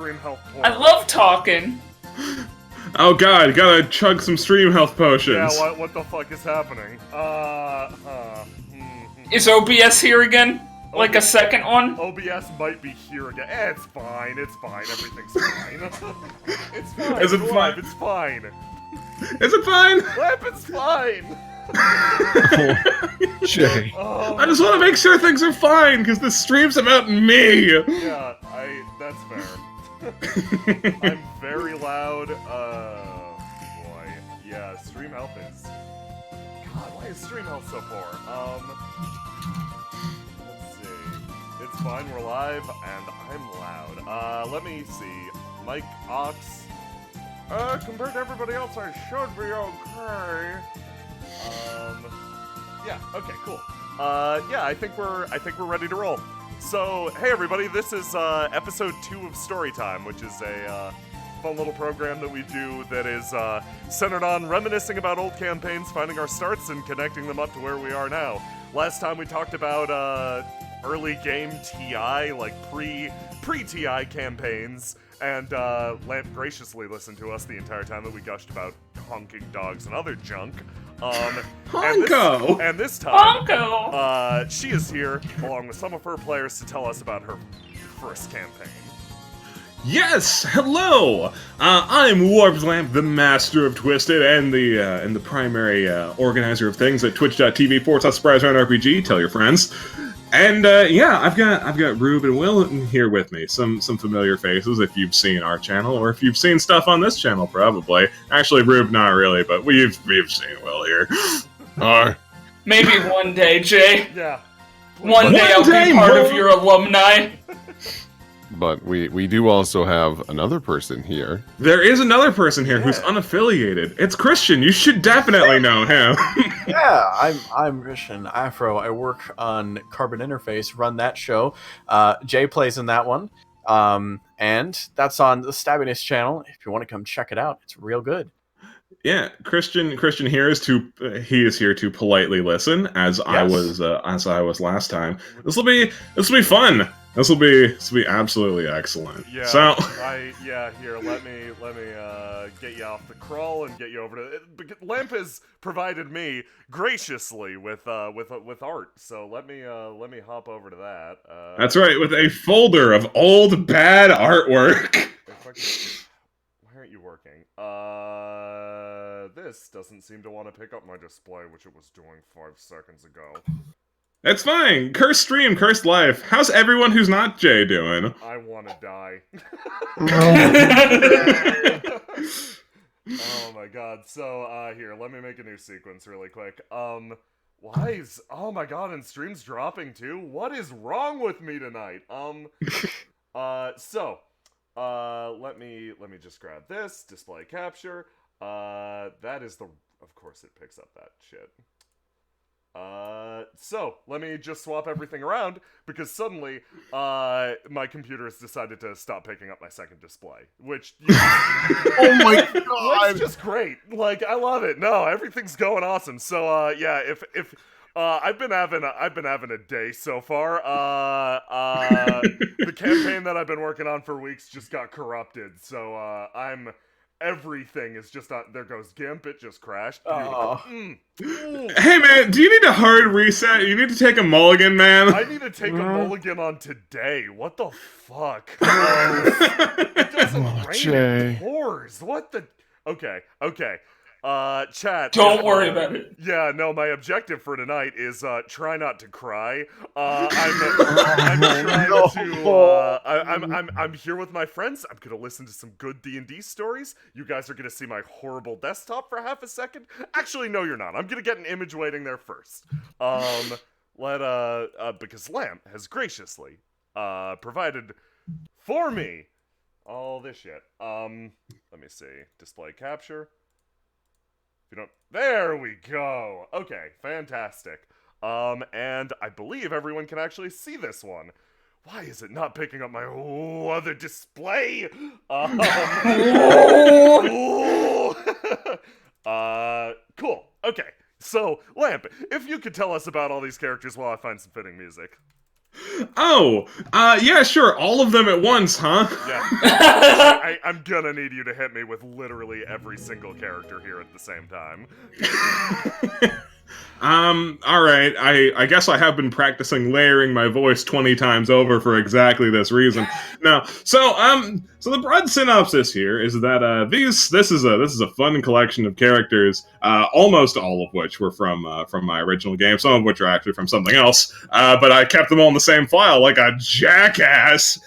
Stream health I love talking. Oh god, gotta chug some stream health potions. Yeah, what the fuck is happening? Is OBS here again? Like a second one? OBS might be here again. It's fine, everything's fine. It's fine, Is it Lamp, fine? it's fine. Is it fine? Lamp, it's fine! Jay. Oh, I just want to make sure things are fine, because this stream's about me! yeah, that's fair. I'm very loud, boy. Yeah, stream health is... God, why is stream health so poor? Let's see. It's fine, we're live, and I'm loud. Let me see. Mike Ox. Compared to everybody else, I should be okay. Yeah, okay, cool. Yeah, I think we're ready to roll. So, hey everybody, this is episode 2 of Storytime, which is a fun little program that we do that is centered on reminiscing about old campaigns, finding our starts, and connecting them up to where we are now. Last time we talked about early game TI, like pre-TI campaigns, and Lamp graciously listened to us the entire time that we gushed about honking dogs and other junk. Honko! And this time, Honko! she is here, along with some of her players, to tell us about her first campaign. Yes! Hello! I'm Warped Lamp, the master of Twisted, and the primary organizer of things at twitch.tv/SurpriseRoundRPG. Tell your friends. And yeah, I've got Rube and Will here with me. Some familiar faces if you've seen our channel, or if you've seen stuff on this channel, probably. Actually, Rube, not really, but we've seen Will here. Maybe one day, Jay. Yeah. One day I'll be part of your alumni. But we do also have another person here. There is another person here who's unaffiliated. It's Christian. You should definitely know him. Yeah, I'm Christian Afro. I work on Carbon Interface, run that show. Jay plays in that one. And that's on the Stabbiness channel. If you want to come check it out, it's real good. Yeah, Christian here is here to politely listen, as I was last time. This will be fun. This will be absolutely excellent. Yeah. So here, let me get you off the crawl and get you over to because Lamp has provided me graciously with art. So let me hop over to that. That's right, with a folder of old bad artwork. Why aren't you working? This doesn't seem to want to pick up my display, which it was doing 5 seconds ago. It's fine. Cursed stream, cursed life. How's everyone who's not Jay doing? I want to die. Oh my god. So, here, let me make a new sequence really quick. Why is... Oh my god, and stream's dropping too? What is wrong with me tonight? Let me just grab this, display capture. That is the... Of course it picks up that shit. So, let me just swap everything around, because suddenly, my computer has decided to stop picking up my second display, which, Oh my god! it's just great. Like, I love it. No, everything's going awesome. So, yeah, if I've been having a day so far. The campaign that I've been working on for weeks just got corrupted, so, everything is just on. There goes GIMP. It just crashed. Hey man, do you need a hard reset? You need to take a mulligan, man. I need to take a mulligan on today. What the fuck? It doesn't rain. Jay. It pours. What the? Okay. Chat. Don't worry about it. Yeah, no, my objective for tonight is try not to cry. I'm here with my friends. I'm gonna listen to some good D&D stories. You guys are gonna see my horrible desktop for half a second. Actually, no, you're not. I'm gonna get an image waiting there first. Because Lamp has graciously provided for me all this shit. Let me see. Display capture. There we go. Okay, fantastic. And I believe everyone can actually see this one. Why is it not picking up my other display? Cool. Okay. So, Lamp, if you could tell us about all these characters while I find some fitting music. Oh, yeah, sure. All of them at once, huh? Yeah. I'm gonna need you to hit me with literally every single character here at the same time. Alright, I guess I have been practicing layering my voice 20 times over for exactly this reason. Now, so the broad synopsis here is that, this is a fun collection of characters, almost all of which were from my original game, some of which are actually from something else, but I kept them all in the same file like a jackass.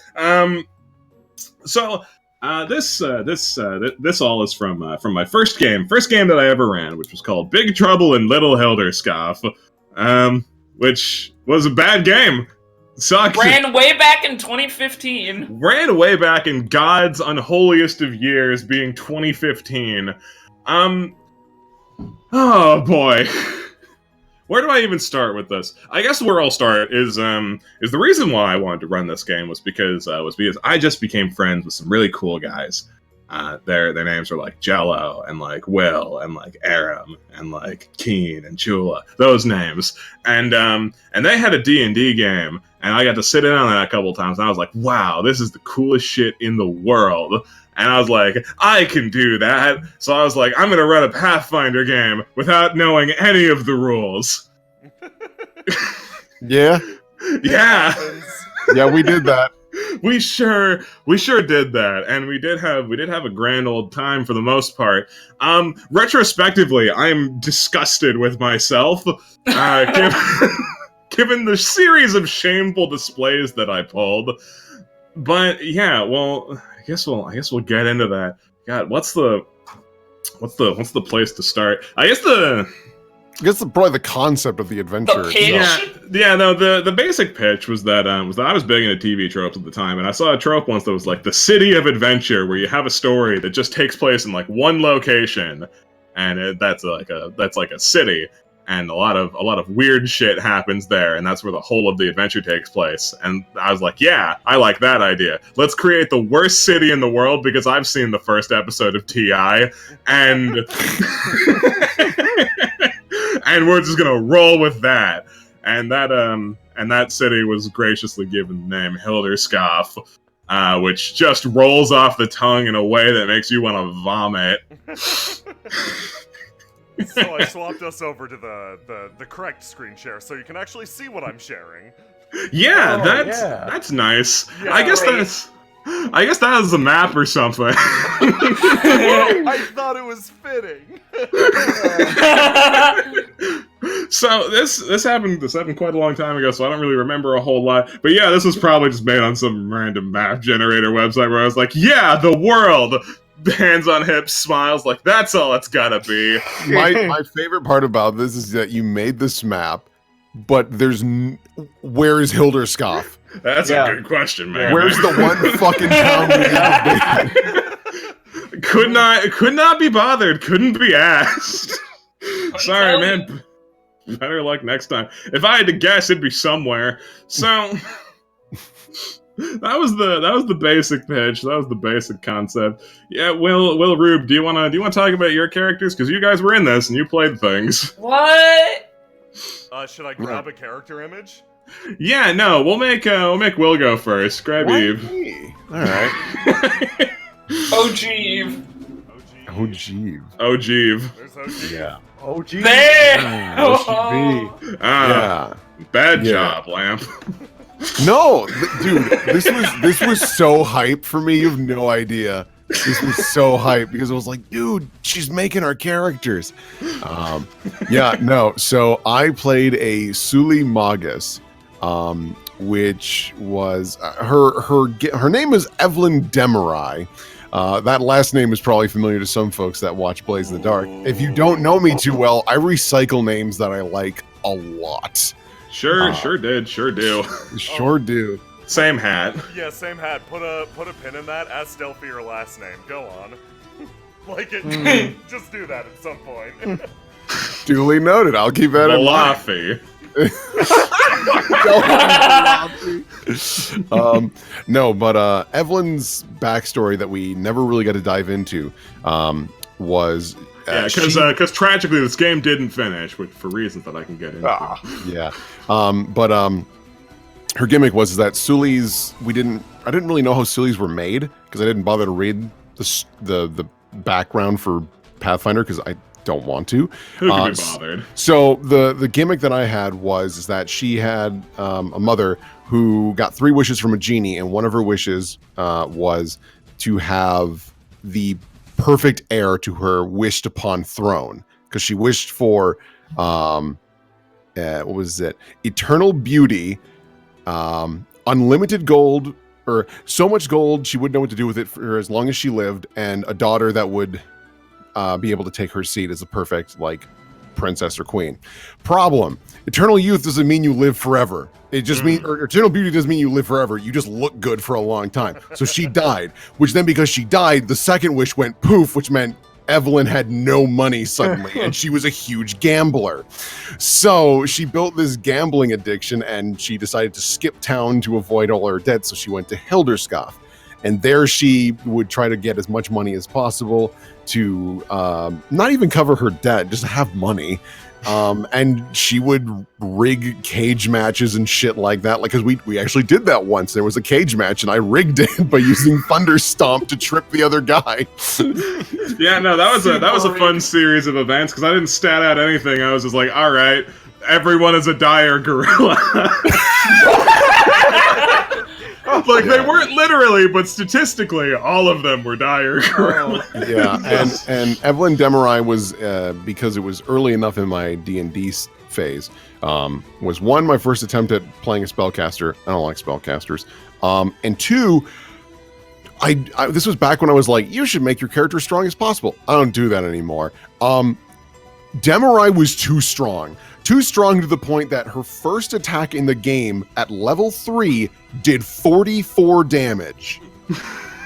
This all is from my first game that I ever ran, which was called Big Trouble in Little Hilderscoff, which was a bad game. Sucked. Ran way back in 2015. Ran way back in God's unholiest of years, being 2015. Oh boy. Where do I even start with this? I guess where I'll start is the reason why I wanted to run this game was because I just became friends with some really cool guys. Their names were like Jello and like Will and like Aram and like Keen and Chula, those names. And they had a D&D game, and I got to sit in on that a couple times, and I was like, wow, this is the coolest shit in the world. And I was like, I can do that. So I was like, I'm gonna run a Pathfinder game without knowing any of the rules. Yeah. Yeah. Yeah, we did that. We sure did that, and we did have a grand old time for the most part. Retrospectively, I am disgusted with myself, given the series of shameful displays that I pulled. But yeah, well, I guess we'll get into that. God, what's the place to start? I guess probably the concept of the adventure. The pitch? Yeah. No, the basic pitch was that I was big into TV tropes at the time, and I saw a trope once that was like the city of adventure, where you have a story that just takes place in like one location, and that's like a city, and a lot of weird shit happens there, and that's where the whole of the adventure takes place. And I was like, yeah, I like that idea. Let's create the worst city in the world, because I've seen the first episode of TI, and and we're just gonna roll with that. And that city was graciously given the name Hilderscoff, which just rolls off the tongue in a way that makes you want to vomit. So I swapped us over to the correct screen share, so you can actually see what I'm sharing. Yeah, Oh, that's nice. Yeah, I guess that is a map or something. I thought it was fitting. So this happened quite a long time ago, so I don't really remember a whole lot. But yeah, this was probably just made on some random map generator website where I was like, yeah, the world. Hands on hips, smiles, like that's all it's gotta be. My favorite part about this is that you made this map, but where is Hilderscoff? That's a good question, man. Where's the one fucking town we have? Could not be bothered. Couldn't be asked. Sorry, man. Better luck next time. If I had to guess, it'd be somewhere. So that was the basic pitch. That was the basic concept. Yeah, Will Rube, do you wanna talk about your characters? Because you guys were in this and you played things. What? Should I grab a character image? Yeah, no, we'll make Will go first. Grab Eve. All right. Oh, Jeeve. Oh, Jeeve. Oh, Jeeve. There's OG. Yeah. Oh, geez. There! OCB. Ah, Yeah. bad Yeah. job, Lamp. No, dude, this was so hype for me. You have no idea. This was so hype because I was like, dude, she's making our characters. Yeah, no. So I played a Suli Magus, which was her name is Evelyn Demerai. That last name is probably familiar to some folks that watch Blaze in the Dark. If you don't know me too well, I recycle names that I like a lot. Sure do. Sure do. Same hat. Yeah, same hat. Put a pin in that. Add Stealth for your last name. Go on. Like it. Just do that at some point. Duly noted. I'll keep that in mind. No, but Evelyn's backstory that we never really got to dive into was because tragically this game didn't finish, for reasons that I can get into. yeah, her gimmick was that Sulis. I didn't really know how Sulis were made because I didn't bother to read the background for Pathfinder because I don't want to. Who can be bothered? So the gimmick that I had is that she had a mother who got 3 wishes from a genie, and one of her wishes was to have the perfect heir to her wished upon throne, because she wished for what was it? Eternal beauty, unlimited gold, or so much gold she wouldn't know what to do with it for as long as she lived, and a daughter that would be able to take her seat as a perfect princess or queen. Problem: eternal youth doesn't mean you live forever. It just means, or eternal beauty doesn't mean you live forever. You just look good for a long time. So she died, which then, because she died, the second wish went poof, which meant Evelyn had no money suddenly, and she was a huge gambler. So she built this gambling addiction, and she decided to skip town to avoid all her debts. So she went to Hilderskoff, and there she would try to get as much money as possible to not even cover her debt, just have money. And she would rig cage matches and shit like that. Because we actually did that once. There was a cage match, and I rigged it by using Thunder Stomp to trip the other guy. Yeah, no, that was a fun series of events because I didn't stat out anything. I was just like, all right, everyone is a dire gorilla. They weren't literally, but statistically, all of them were dire gorillas. Yeah, and Evelyn Demarai was, because it was early enough in my D&D phase, was one, my first attempt at playing a spellcaster. I don't like spellcasters. And two, I this was back when I was like, you should make your character as strong as possible. I don't do that anymore. Demarai was too strong to the point that her first attack in the game at level 3 did 44 damage.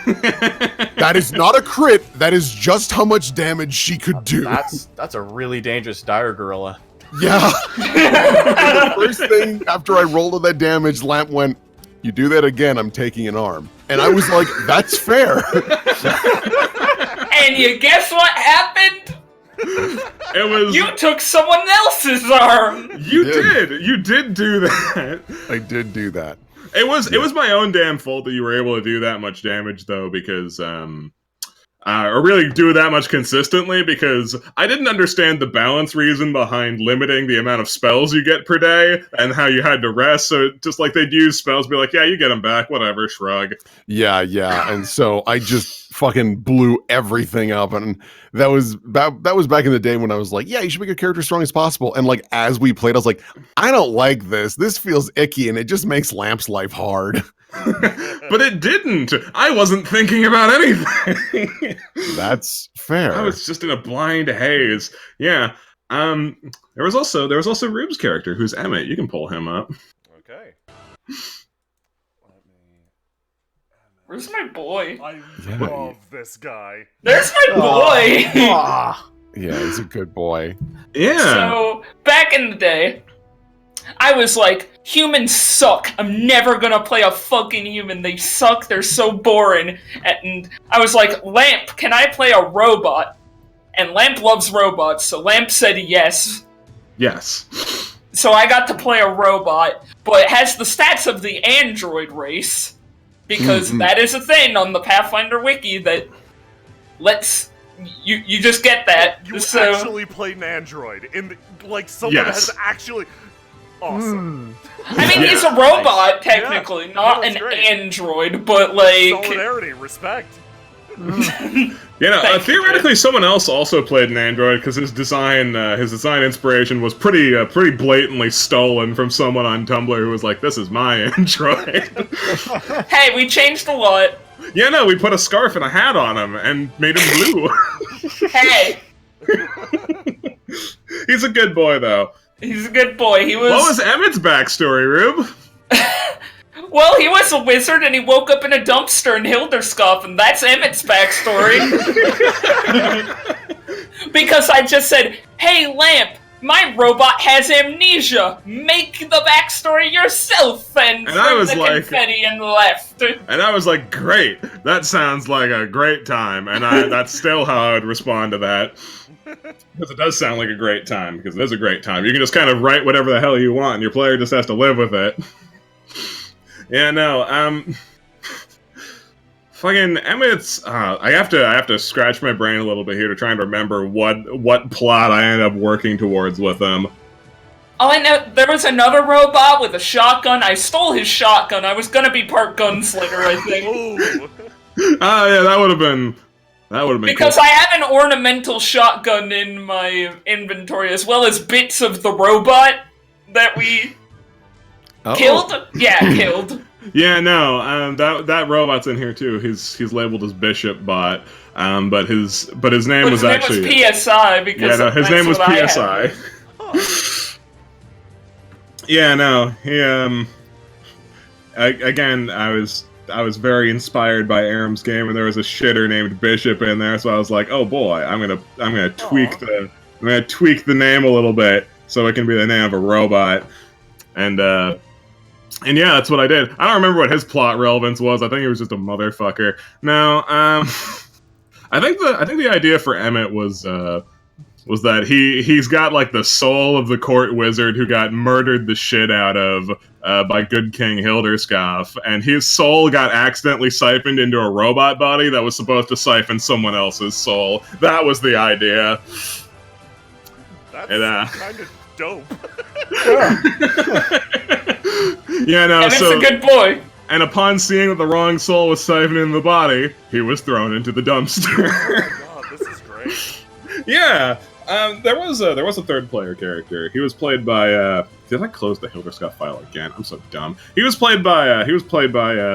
That is not a crit. That is just how much damage she could do. That's a really dangerous dire gorilla. Yeah. The first thing after I rolled all that damage, Lamp went, "You do that again, I'm taking an arm." And I was like, that's fair. And you guess what happened? You took someone else's arm. You did do that. I did do that. It was my own damn fault that you were able to do that much damage, though, because or really do that much consistently, because I didn't understand the balance reason behind limiting the amount of spells you get per day and how you had to rest. So just they'd use spells, be like, yeah, you get them back, whatever, shrug. Yeah. And so I just fucking blew everything up, and that was back in the day when I was like, yeah, you should make your character as strong as possible. And as we played, I was like, I don't like this. This feels icky, and it just makes Lamp's life hard. But it didn't. I wasn't thinking about anything. That's fair. I was just in a blind haze. Yeah. There was also Rube's character, who's Emmett. You can pull him up. Okay. Where's my boy? I love this guy. There's my boy! Yeah, he's a good boy. Yeah. So, back in the day, I was like, humans suck. I'm never gonna play a fucking human. They suck. They're so boring. And I was like, Lamp, can I play a robot? And Lamp loves robots, so Lamp said yes. Yes. So I got to play a robot, but it has the stats of the android race. Because that is a thing on the Pathfinder wiki that lets you just get that. You so, actually played an android someone has actually. Awesome. I mean, he's a robot technically, not an android, but solidarity, respect. Theoretically, someone else also played an android because his design inspiration was pretty blatantly stolen from someone on Tumblr who was like, "This is my android." Hey, we changed a lot. Yeah, no, we put a scarf and a hat on him and made him blue. Hey, he's a good boy though. He's a good boy. What was Emmett's backstory, Rube? Well, he was a wizard and he woke up in a dumpster in Hilderskoff, and that's Emmett's backstory. Because I just said, hey, Lamp, my robot has amnesia. Make the backstory yourself, and I was the like, confetti and left. And I was like, great, that sounds like a great time, and that's still how I would respond to that. Because it does sound like a great time, because it is a great time. You can just kind of write whatever the hell you want, and your player just has to live with it. Yeah, no, fucking Emmett's. I have to scratch my brain a little bit here to try and remember what plot I ended up working towards with him. Oh, I know there was another robot with a shotgun. I stole his shotgun. I was gonna be part gunslinger, I think. Ooh. Yeah, that would have been Because cool. I have an ornamental shotgun in my inventory, as well as bits of the robot that we killed. Yeah, killed. Yeah, no, that robot's in here too. He's labeled as Bishop Bot, but his name But was his name actually was PSI because his that's name was what I had. PSI. Yeah, no, he again, I was very inspired by Aram's game, and there was a shitter named Bishop in there, so I was like, oh boy, I'm gonna tweak the name a little bit so it can be the name of a robot, and yeah, that's what I did. I don't remember what his plot relevance was. I think he was just a motherfucker. No, I think the idea for Emmett was that he's got like the soul of the court wizard who got murdered the shit out of by Good King Hilderskoff, and his soul got accidentally siphoned into a robot body that was supposed to siphon someone else's soul. That was the idea. That's kind of dope. Yeah, no. And it's so a good boy. and upon seeing that the wrong soul was siphoned in the body, he was thrown into the dumpster. Oh my god, this is great. Yeah. There was a third player character. He was played by did I close the Hilderskoff file again? I'm so dumb. He was played by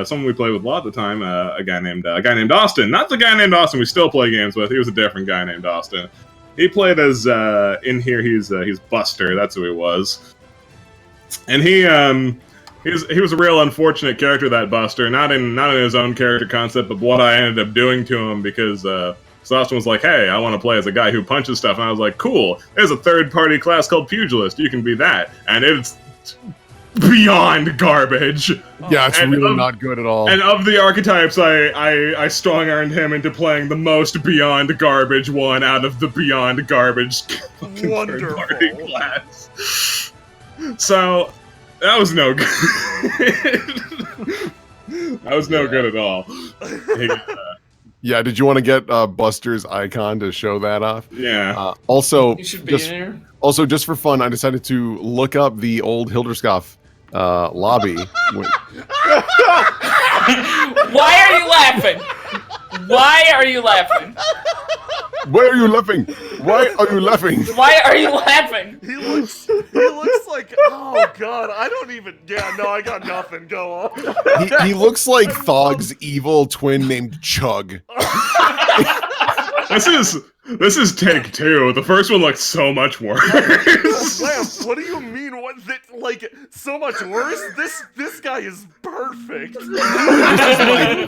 someone we played with a lot at the time, a guy named Austin. Not the guy named Austin we still play games with. He was a different guy named Austin. He played as in here he's Buster, that's who he was. And he was a real unfortunate character, that Buster, not in his own character concept, but what I ended up doing to him, because so Austin was like, hey, I want to play as a guy who punches stuff. And I was like, cool, there's a third-party class called Pugilist. You can be that. And it's beyond garbage. Yeah, it's And really not good at all. And of the archetypes, I strong-armed him into playing the most beyond garbage one out of the beyond garbage fucking Wonderful. third-party class. So, that was no good. That was no good at all. Yeah, did you want to get Buster's icon to show that off? Yeah. Also, You should be just, in here. also, just for fun, I decided to look up the old Hilderskoff lobby. Why are you laughing? Why are you laughing? Why are you laughing? Why are you laughing? Why are you laughing? He looks like, oh god, I don't even, yeah, no, I got nothing, go on. He looks like Thog's evil twin named Chug. This is take two. The first one looked so much worse. Lamp, what do you mean? What, like, so much worse? This guy is perfect.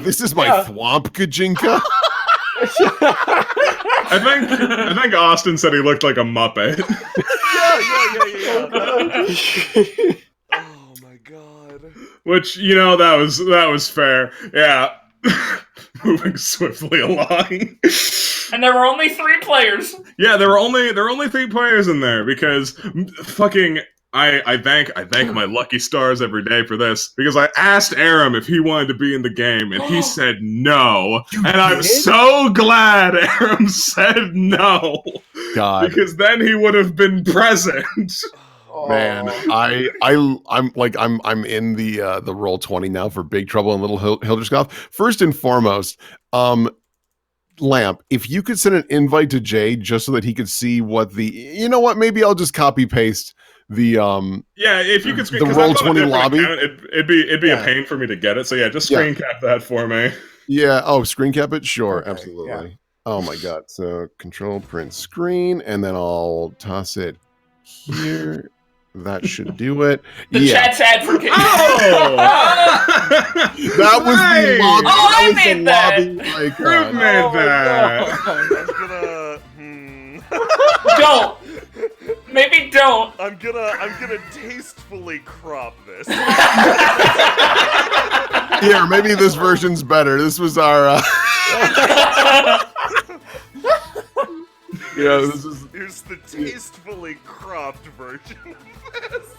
This is my thwomp Kajinka. I think Austin said he looked like a Muppet. Yeah. Oh my god. Which, that was fair. Yeah. Moving swiftly along. And there were only 3 players. Yeah, there were only 3 players in there because fucking I thank my lucky stars every day for this, because I asked Aram if he wanted to be in the game and he said no. And I'm so glad Aram said no. God. Because then he would have been present. Man, I'm in the Roll20 now for Big Trouble in Little Hilderskoff. First and foremost, Lamp, if you could send an invite to Jay just so that he could see what maybe I'll just copy paste the yeah, if you could screen the Roll20 lobby. It'd be a pain for me to get it. So yeah, just screen cap that for me. Yeah. Oh, screen cap it? Sure, Okay, absolutely. yeah. Oh my god. So control print screen, and then I'll toss it here. That should do it. The chat's advocating. Oh! That was the lobby. Oh, I that was made the that. lobby icon. Group made that. I'm gonna, Don't. Maybe don't. I'm gonna tastefully crop this. Here, maybe this version's better. This was our. Yeah, this is. Here's the tastefully cropped version of this.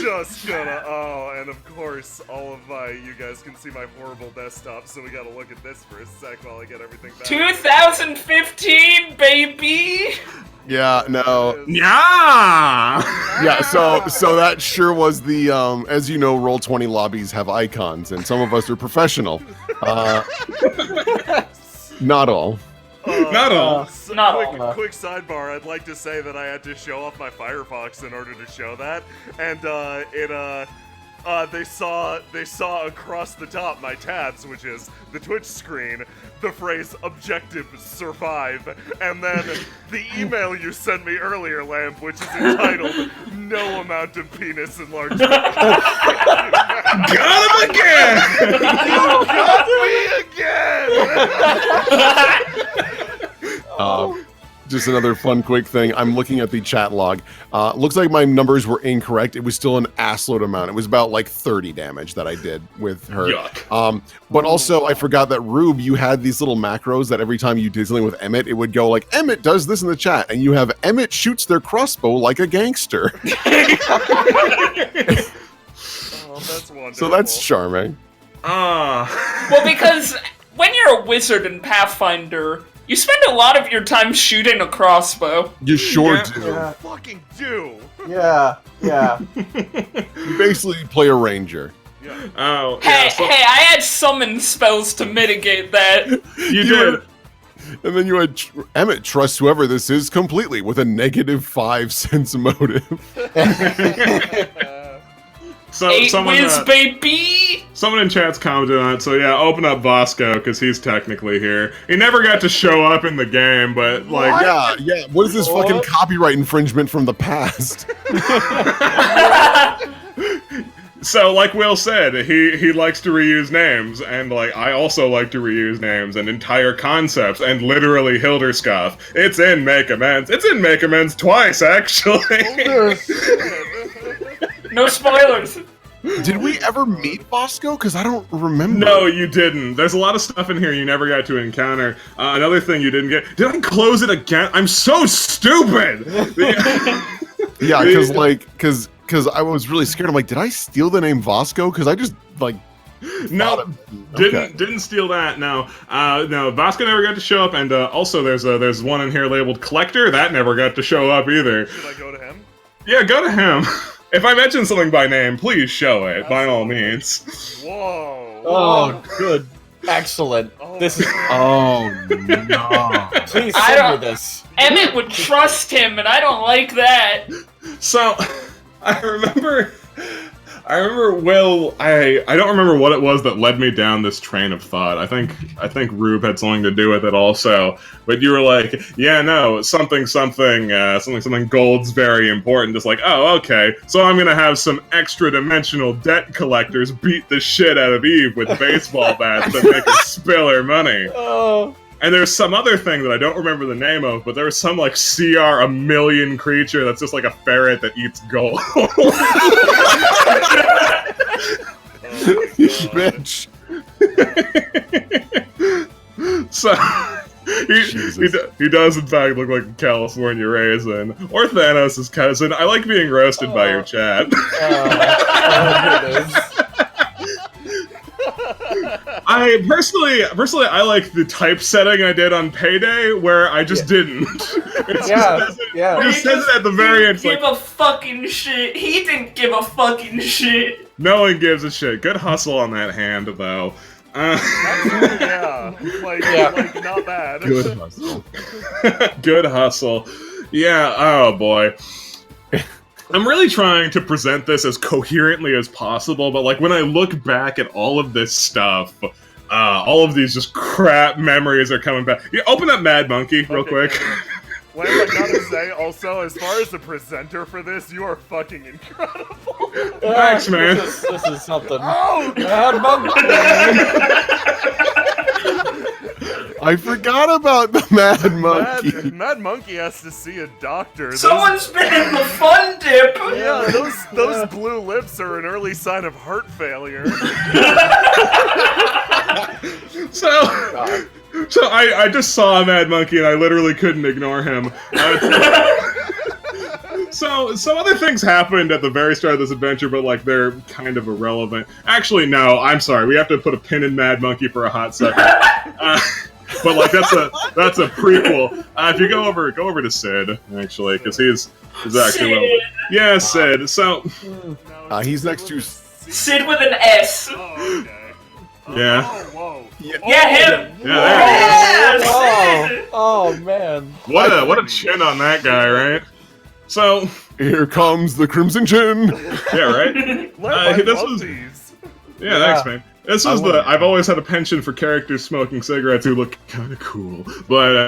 Just gonna. Oh, and of course, all of you guys can see my horrible desktop, so we gotta look at this for a sec while I get everything back. 2015, baby! Yeah, no. Yeah. Yeah, so that sure was the as you know, Roll20 lobbies have icons, and some of us are professional. Not all. Not all. So Not quick sidebar. I'd like to say that I had to show off my Firefox in order to show that, and they saw across the top my tabs, which is the Twitch screen, the phrase "Objective Survive," and then the email you sent me earlier, Lamp, which is entitled "No amount of penis enlargement." Got him again. Got me again. Just another fun, quick thing. I'm looking at the chat log. Looks like my numbers were incorrect. It was still an assload amount. It was about like 30 damage that I did with her. Yuck. But also, I forgot that Rube, you had these little macros that every time you did something with Emmett, it would go like, Emmett does this in the chat, and you have Emmett shoots their crossbow like a gangster. Oh, that's wonderful. So that's charming. Well, because when you're a wizard in Pathfinder, you spend a lot of your time shooting a crossbow. You sure Yeah. do. Yeah. fucking do. Yeah. You basically play a ranger. Yeah. Oh, Hey, yeah, so hey, I had summon spells to mitigate that. you did. And then you had Emmett trusts whoever this is completely with a -5 sense motive. So 8 someone, whiz, baby! someone in chat's commented on it. So yeah, open up Bosco because he's technically here. He never got to show up in the game, but like, Yeah. What is this fucking copyright infringement from the past? so like Will said, he likes to reuse names, and like I also like to reuse names and entire concepts, and literally Hilderscoff. It's in Make Amends. It's in Make Amends twice actually. No spoilers. Did we ever meet Bosco? Because I don't remember. No, you didn't. There's a lot of stuff in here you never got to encounter. Another thing you didn't get. Did I close it again? I'm so stupid. Yeah, because I was really scared. I'm like, did I steal the name Bosco? Because I just like No, didn't steal that. No, no. Bosco never got to show up, and also there's one in here labeled Collector that never got to show up either. Should I go to him? Yeah, go to him. If I mention something by name, please show it by all means. Whoa. Oh, good. Excellent. Oh, This is. Oh no! Please I send me don't- this. Emmett would trust him, and I don't like that. So, I remember Will. I don't remember what it was that led me down this train of thought. I think Rube had something to do with it also. But you were like, yeah, no, something gold's very important. Just like, oh, okay. So I'm gonna have some extra dimensional debt collectors beat the shit out of Eve with baseball bats that make her spill her money. Oh. And there's some other thing that I don't remember the name of, but there was some like CR a million creature that's just like a ferret that eats gold. You bitch. So Jesus. he does in fact look like a California raisin or Thanos' cousin. I like being roasted by your chat. I personally I like the typesetting I did on Payday where I just didn't. It just says it at the very end. It's Give like, a fucking shit. He didn't give a fucking shit. no one gives a shit. Good hustle on that hand though. Yeah. Like not bad. Good hustle. Good hustle. Yeah, oh boy. I'm really trying to present this as coherently as possible, but like when I look back at all of this stuff, all of these just crap memories are coming back. Yeah, open up Mad Monkey real Okay, quick. yeah. Well, I gotta say, also, as far as the presenter for this, you are fucking incredible. Thanks, man. This is something. Oh, Mad Monkey. I forgot about the Mad Monkey. Mad Monkey has to see a doctor. Someone's been in the fun dip. Yeah, those blue lips are an early sign of heart failure. So, So I just saw a Mad Monkey and I literally couldn't ignore him. So some other things happened at the very start of this adventure, but like they're kind of irrelevant. Actually, no, I'm sorry. We have to put a pin in Mad Monkey for a hot second. But like that's a prequel. If you go over to Sid actually, because he's actually Sid. Sid. So he's next to Sid with an S. Oh, okay. Yeah. Whoa. Yeah, him. Yeah, Sid. Oh man. what a chin on that guy, right? So here comes the Crimson Chin. yeah, right. I this love was- these. Yeah, thanks, man. This was I've always had a penchant for characters smoking cigarettes who look kind of cool, but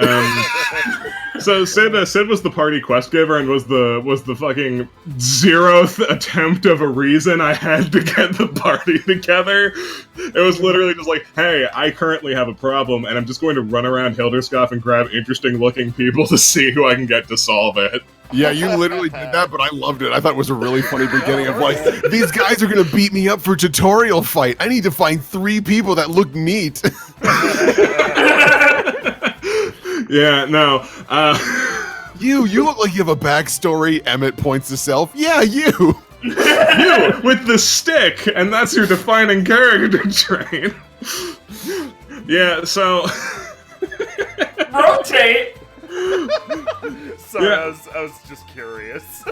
so Sid was the party quest giver and was the fucking 0th attempt of a reason I had to get the party together. It was literally just like, hey, I currently have a problem, and I'm just going to run around Hilderskov and grab interesting-looking people to see who I can get to solve it. Yeah, you literally did that, but I loved it. I thought it was a really funny beginning of like, these guys are gonna beat me up for tutorial fight. I need to find 3 people that look neat. Yeah, no. You look like you have a backstory. Emmett points to self. Yeah, you. You with the stick, and that's your defining character trait. Yeah, so Rotate. Sorry, Yeah. I was just curious.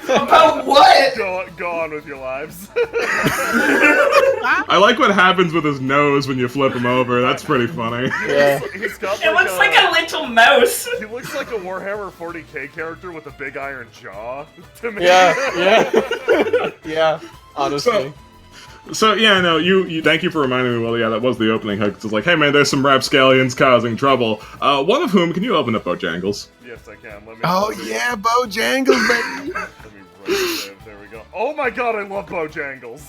About what? Go on with your lives. I like what happens with his nose when you flip him over. That's pretty funny. Yeah. He's got It looks like a little mouse. He looks like a Warhammer 40k character with a big iron jaw. To me. Yeah. Yeah. Honestly. So yeah, no, you thank you for reminding me. Well, yeah, that was the opening hook. It's like, hey man, there's some rapscallions causing trouble. One of whom, can you open up Bojangles? Yes, I can. Let me. Oh yeah, Bojangles, baby. Let me right there we go. Oh my god, I love Bojangles.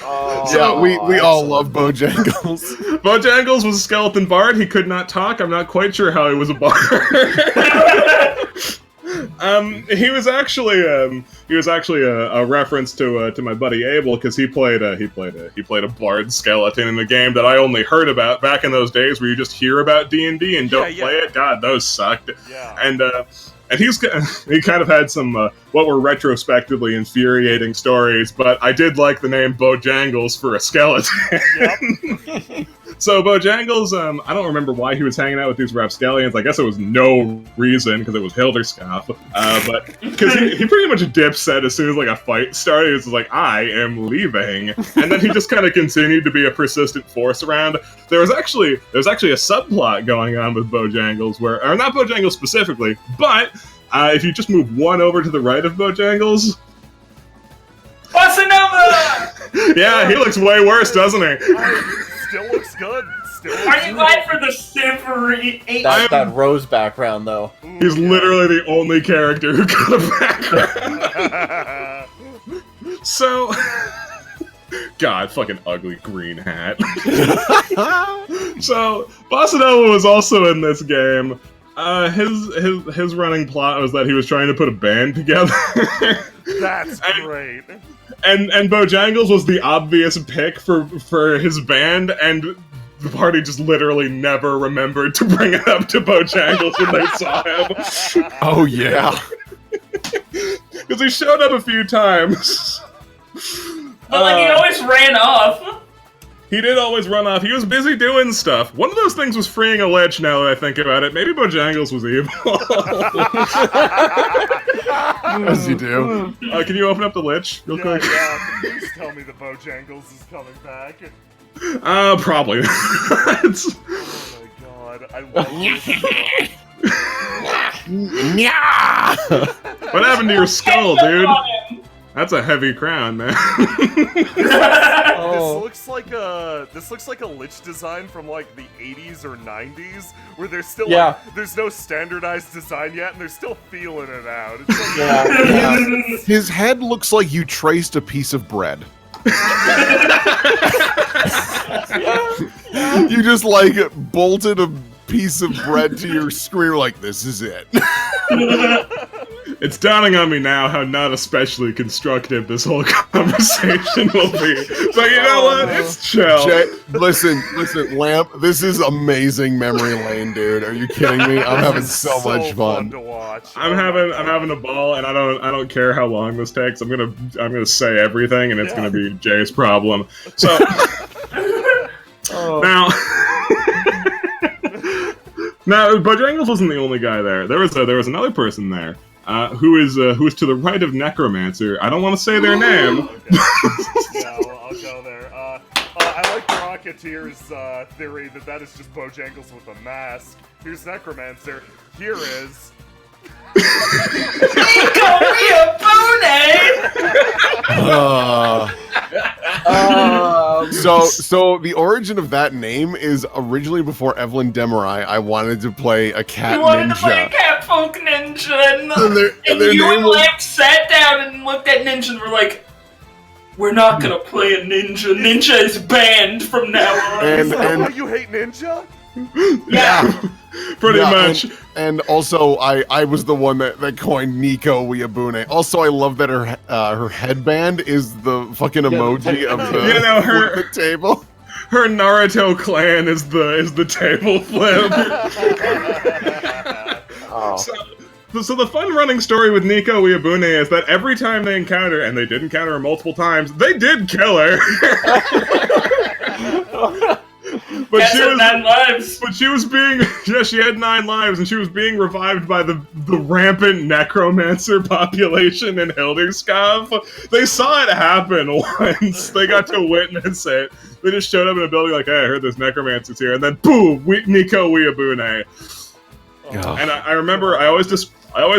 Oh, Yeah, we all excellent. love Bojangles. Bojangles was a skeleton bard. He could not talk. I'm not quite sure how he was a bard. He was actually a reference to my buddy Abel because he played a bard skeleton in the game that I only heard about back in those days where you just hear about D&D and don't Yeah. play it. God, those sucked. Yeah. And he kind of had some what were retrospectively infuriating stories, but I did like the name Bojangles for a skeleton. Yep. So Bojangles, I don't remember why he was hanging out with these rapscallions. I guess it was no reason because it was Hilderskov. But because he pretty much dipset as soon as like a fight started. He was like, "I am leaving," and then he just kind of continued to be a persistent force around. There's actually a subplot going on with Bojangles, or not Bojangles specifically, but if you just move one over to the right of Bojangles, Bossa Nova! yeah, he looks way worse, doesn't he? Still looks good. Still. Are you glad for the Silvery 8? That rose background though. He's literally the only character who got a background. So, God, fucking ugly green hat. So, Bossa Nova was also in this game. His running plot was that he was trying to put a band together. That's great. And Bojangles was the obvious pick for his band, and the party just literally never remembered to bring it up to Bojangles when they saw him. Oh yeah. Because he showed up a few times. But like he always ran off. He did always run off. He was busy doing stuff. One of those things was freeing a lich, now that I think about it. Maybe Bojangles was evil. As you do. Can you open up the lich real quick? Yeah. Please tell me the Bojangles is coming back. Probably. It's- Oh my god, I love this. What happened to your skull, dude? On him. That's a heavy crown, man. Oh. This looks like a lich design from like the 80s or 90s, where there's still Yeah. like, there's no standardized design yet, and they're still feeling it out. It's like, Yeah. His head looks like you traced a piece of bread. You just like bolted a piece of bread to your screen, like this is it. It's dawning on me now how not especially constructive this whole conversation will be. But you know what? It's chill. Jay, listen, Lamp. This is amazing memory lane, dude. Are you kidding me? I'm having so much fun. to watch. I'm having a ball, and I don't care how long this takes. I'm gonna say everything, and it's gonna be Jay's problem. So now. Now, Bojangles wasn't the only guy there. There was another person there, who is to the right of Necromancer. I don't want to say their name. Yeah, I'll go there. I like the Rocketeer's theory that is just Bojangles with a mask. Here's Necromancer. Here is... Nico So the origin of that name is originally before Evelyn Demerai. I wanted to play a cat You wanted ninja. to play a Catfolk Ninja, and their you name and was- Lamp sat down and looked at Ninja and were like, we're not gonna play a Ninja. Ninja is banned from now on. Is that And- why you hate Ninja? yeah. Pretty Yeah, much. And also, I was the one that coined Nico Weabune. Also, I love that her headband is the fucking emoji of the, You know, her- the table. Her Naruto clan is the table flip. Oh. So the fun running story with Nico Weabune is that every time they encounter, and they did encounter her multiple times, they did kill her. But Cats have 9 lives. But she was being, she had 9 lives, and she was being revived by the rampant necromancer population in Hilderskov. They saw it happen once. They got to witness it. They just showed up in a building like, hey, I heard there's necromancers here, and then boom, Nico Weabune. And I remember, I always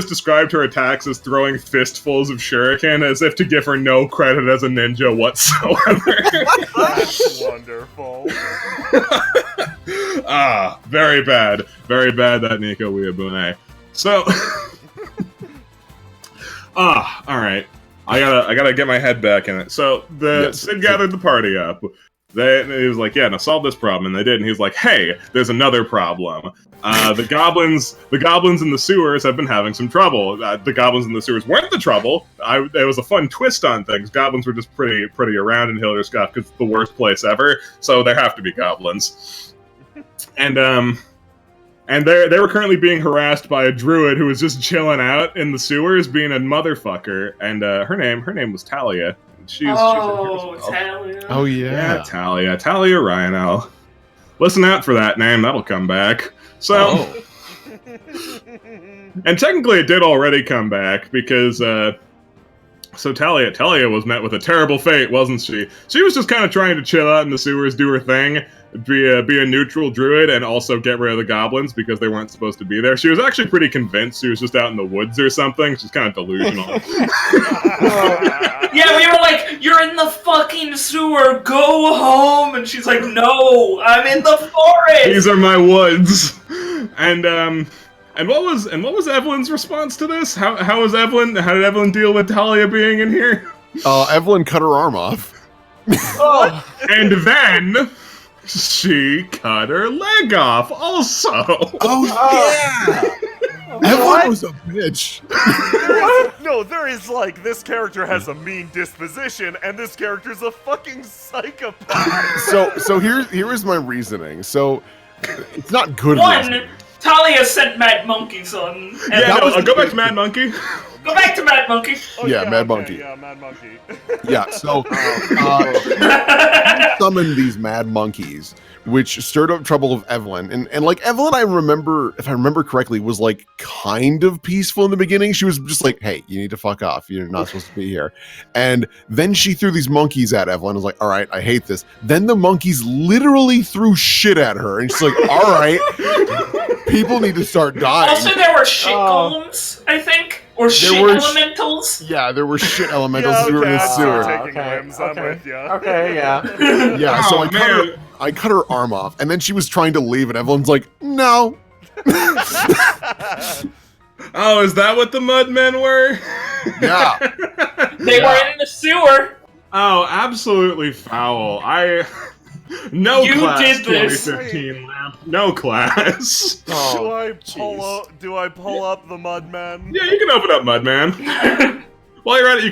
described her attacks as throwing fistfuls of shuriken, as if to give her no credit as a ninja whatsoever. That's wonderful. Very bad that Nico Weabune. So, all right, I gotta get my head back in it. So Sid gathered the party up. He was like, yeah, now solve this problem, and they did. And he was like, hey, there's another problem. The goblins in the sewers have been having some trouble. The goblins in the sewers weren't the trouble. It was a fun twist on things. Goblins were just pretty around in Hilderskov because it's the worst place ever. So there have to be goblins. And they were currently being harassed by a druid who was just chilling out in the sewers, being a motherfucker. And her name was Talia. She's Talia. Oh yeah, Talia Ryanel. Listen out for that name; that'll come back. So, and technically, it did already come back because Talia was met with a terrible fate, wasn't she? She was just kind of trying to chill out in the sewers, do her thing, be a neutral druid, and also get rid of the goblins because they weren't supposed to be there. She was actually pretty convinced she was just out in the woods or something. She's kind of delusional. Yeah, we were like, you're in the fucking sewer, go home! And she's like, no, I'm in the forest! These are my woods. And what was Evelyn's response to this? How did Evelyn deal with Talia being in here? Evelyn cut her arm off. And then she cut her leg off also. Oh yeah! Evelyn was a bitch. No, there is like, this character has a mean disposition, and this character's a fucking psychopath. So here is my reasoning. So it's not good. One, reasoning. Talia sent Mad Monkeys on. And Yeah, was- go back to Mad Monkey. Go back to Mad Monkey. Oh, Yeah, Mad okay, Monkey. Yeah, Mad Monkey. Yeah. So summoned these mad monkeys, which stirred up trouble of Evelyn. And like Evelyn, I remember, if I remember correctly, was like kind of peaceful in the beginning. She was just like, hey, you need to fuck off. You're not supposed to be here. And then she threw these monkeys at Evelyn. I was like, all right, I hate this. Then the monkeys literally threw shit at her. And she's like, all right, people need to start dying. Also, there were shit golems, I think. Or shit were elementals. Yeah, there were shit elementals Yeah, who were in the okay, sewer. taking whims, I'm with ya. Okay, yeah. Yeah, so Oh, I cut her arm off, and then she was trying to leave, and Evelyn's like, no. Oh, is that what the Mudmen were? Yeah. They were in the sewer. Oh, absolutely foul. No You class did this. 2015 Lamp. No class. Oh, Do I pull up the Mudman? Yeah, you can open up Mudman. While you're at it, you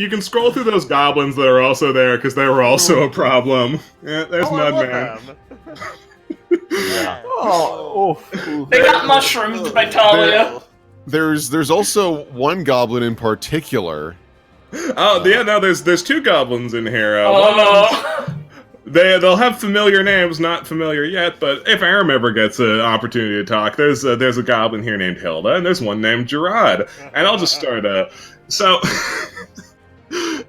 can scroll through those goblins that are also there because they were also a problem. Yeah, there's Oh, I love Mudman. them. Yeah. oh. They got mushroomed by Talia. There's also one goblin in particular. Oh yeah, no, there's two goblins in here. Oh. They'll have familiar names, not familiar yet, but if Aram ever gets an opportunity to talk, there's a goblin here named Hilda, and there's one named Gerard, and I'll just start so.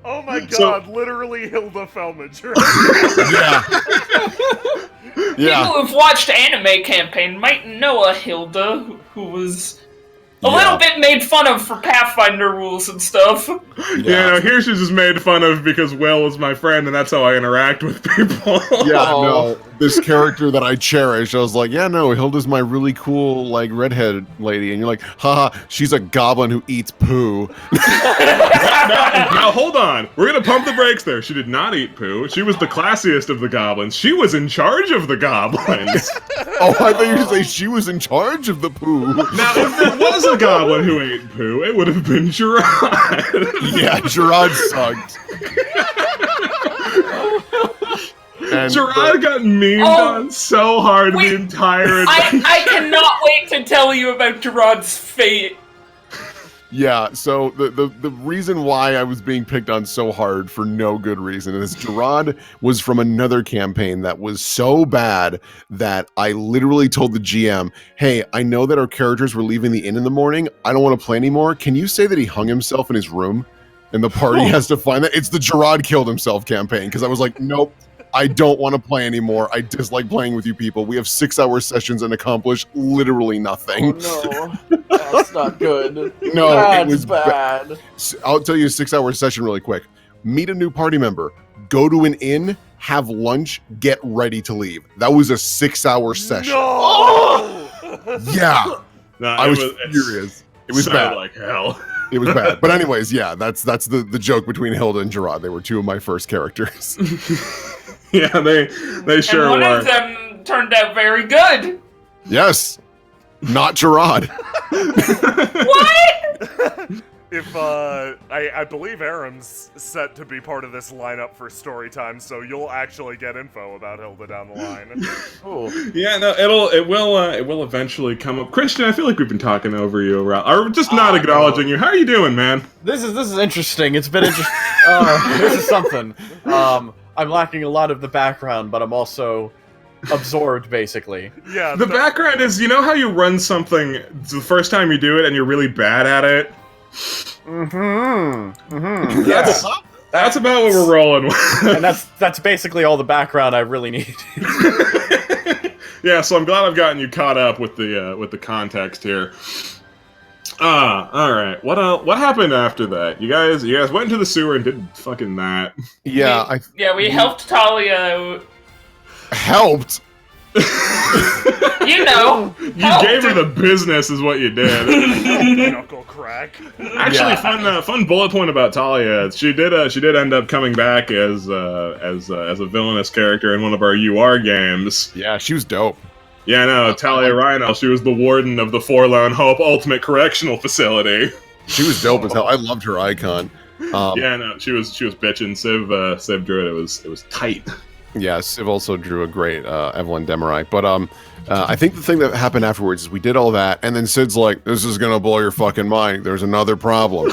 Oh my god, So- literally Hilda Felminger. Yeah. Yeah. People who've watched Anime Campaign might know a Hilda who was a Yeah. little bit made fun of for Pathfinder rules and stuff. Yeah, no, here she's just made fun of because Will is my friend, and that's how I interact with people. Yeah, Oh. no, this character that I cherish, I was like, yeah, no, Hilda's my really cool, like, redhead lady. And you're like, haha, she's a goblin who eats poo. now, hold on. We're gonna pump the brakes there. She did not eat poo. She was the classiest of the goblins. She was in charge of the goblins. Oh, I thought you were going to say she was in charge of the poo. Now, if there was a goblin who ate poo, it would have been Gerard. Yeah, Gerard sucked. And Gerard got memed Oh, on so hard wait. the entire adventure. I cannot wait to tell you about Gerard's fate. yeah, so the reason why I was being picked on so hard for no good reason is Gerard was from another campaign that was so bad that I literally told the GM, hey, I know that our characters were leaving the inn in the morning. I don't want to play anymore. Can you say that he hung himself in his room? And the party has to find that. It's the Gerard killed himself campaign because I was like, nope. I don't want to play anymore. I dislike playing with you people. We have 6-hour sessions and accomplish literally nothing. Oh no, that's not good. No, That's it was bad. I'll tell you a 6-hour session really quick. Meet a new party member. Go to an inn. Have lunch. Get ready to leave. That was a 6-hour session. No! Yeah, No, I was it's furious. It was sounded bad. like hell. It was bad. But anyways, yeah, that's the joke between Hilda and Gerard. They were two of my first characters. Yeah, they sure and one were. of them turned out very good. Yes, not Gerard. What? If I believe Aram's set to be part of this lineup for story time, so you'll actually get info about Hilda down the line. Oh, Yeah, no, it will eventually come up. Christian, I feel like we've been talking over you, or just not acknowledging you. How are you doing, man? this is interesting. It's been interesting. This is something. I'm lacking a lot of the background, but I'm also absorbed, basically. Yeah, The background is, you know how you run something the first time you do it and you're really bad at it? Yes. That's about what we're rolling with. And that's basically all the background I really need. Yeah, so I'm glad I've gotten you caught up with the context here. All right. What happened after that? You guys went into the sewer and did fucking that. Yeah, We helped Talia out. helped. You know. You helped. gave her the business, is what you did. knuckle crack. Actually, fun bullet point about Talia. She did end up coming back as a villainous character in one of our UR games. Yeah, she was dope. Yeah, no, Talia Rhino. She was the warden of the Forlorn Hope Ultimate Correctional Facility. She was dope as hell. I loved her icon. Yeah, no, she was bitching. Civ drew it. It was tight. Yeah, Civ also drew a great Evelyn Demerai. But I think the thing that happened afterwards is we did all that, and then Sid's like, this is going to blow your fucking mind. There's another problem.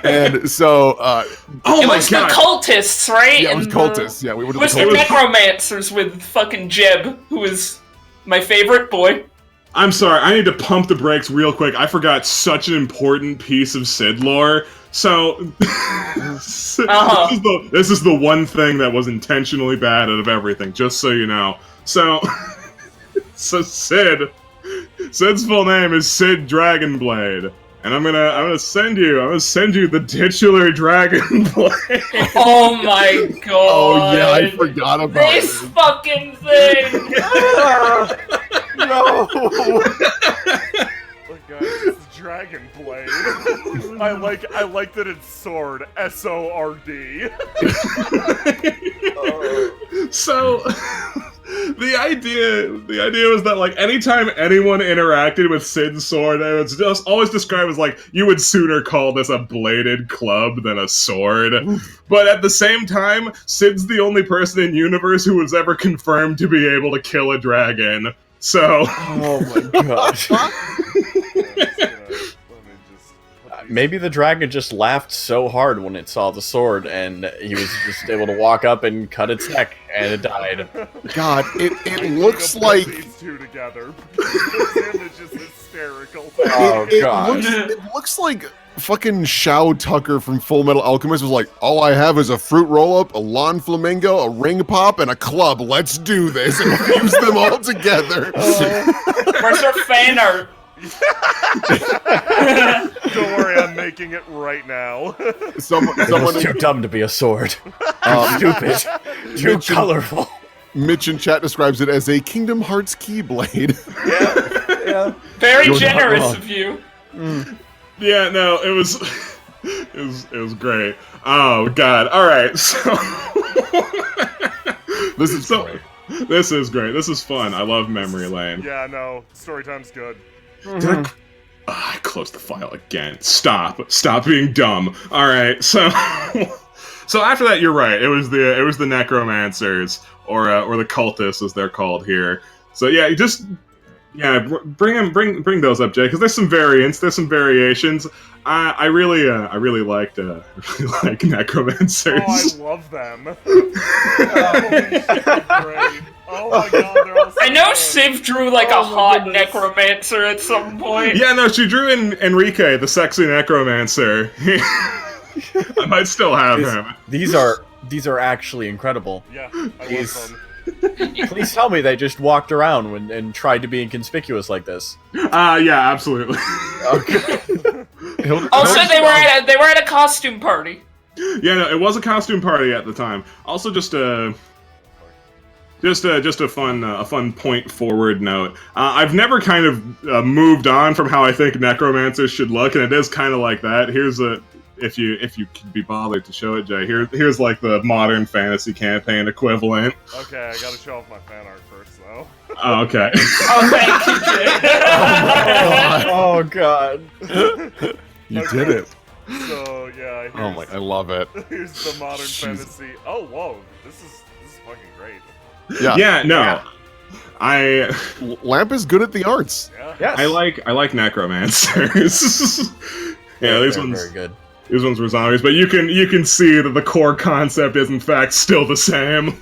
And so... Oh It my was god! the cultists, right? yeah, it was And cultists. Yeah, we would It have was the necromancers with fucking Jeb, who is my favorite boy. I'm sorry, I need to pump the brakes real quick. I forgot such an important piece of Sid lore. So, this is the one thing that was intentionally bad out of everything, just so you know. So, Sid's full name is Sid Dragonblade, and I'm gonna send you the titular Dragonblade. Oh my god. Oh, yeah, I forgot about this fucking thing. No. Look, guys, it's Dragon Blade. I like that it's sword. SORD. So the idea was that like anytime anyone interacted with Sid's sword, it was just always described as like you would sooner call this a bladed club than a sword. But at the same time, Sid's the only person in universe who was ever confirmed to be able to kill a dragon. So Oh my gosh. Maybe the dragon just laughed so hard when it saw the sword, and he was just able to walk up and cut its neck, and it died. God, it looks like these two together. This image is hysterical. Oh, God. it looks like fucking Shao Tucker from Full Metal Alchemist was like, all I have is a fruit roll-up, a lawn flamingo, a ring pop, and a club. Let's do this, and fuse them all together. Where's our fan art? Don't worry, I'm making it right now. Someone It's too dumb to be a sword. Stupid. Too colorful. Mitch in chat describes it as a Kingdom Hearts Keyblade. Yeah. Very You're not generous wrong. of you. yeah, no, it was it was great. Oh god. All right. So This is So- great. this is great. This is fun. I love Memory Lane. Yeah, no, story time's good. Did I? I closed the file again. Stop being dumb. All right, so so after that, you're right. It was the necromancers or the cultists as they're called here. So yeah, bring those up, Jay, because there's some variants, there's some variations. I really like necromancers. Oh, I love them. Holy shit, great. Oh my god, they're all so I know good. Civ drew like a Oh my hot goodness. necromancer at some point. Yeah, no, she drew in Enrique, the sexy necromancer. I might still have him. These are actually incredible. Yeah, I He's- love them. Please tell me they just walked around and tried to be inconspicuous like this. Yeah, absolutely. Okay. Also, they were at a costume party. Yeah, no, it was a costume party at the time. Also, just a fun point forward note. I've never kind of moved on from how I think necromancers should look, and it is kind of like that. Here's if you can be bothered to show it, Jay. Here's like the modern fantasy campaign equivalent. Okay, I gotta show off my fan art first, though. Oh, okay. Oh, thank you, Jay. Oh god. You did it. So, yeah, Oh my, I love it. here's the modern fantasy. Oh, whoa, this is fucking great. Yeah. Yeah, no. Yeah. Lamp is good at the arts. Yeah. Yes. I like necromancers. Yeah, these They're ones very good. These ones were zombies, but you can see that the core concept is in fact still the same.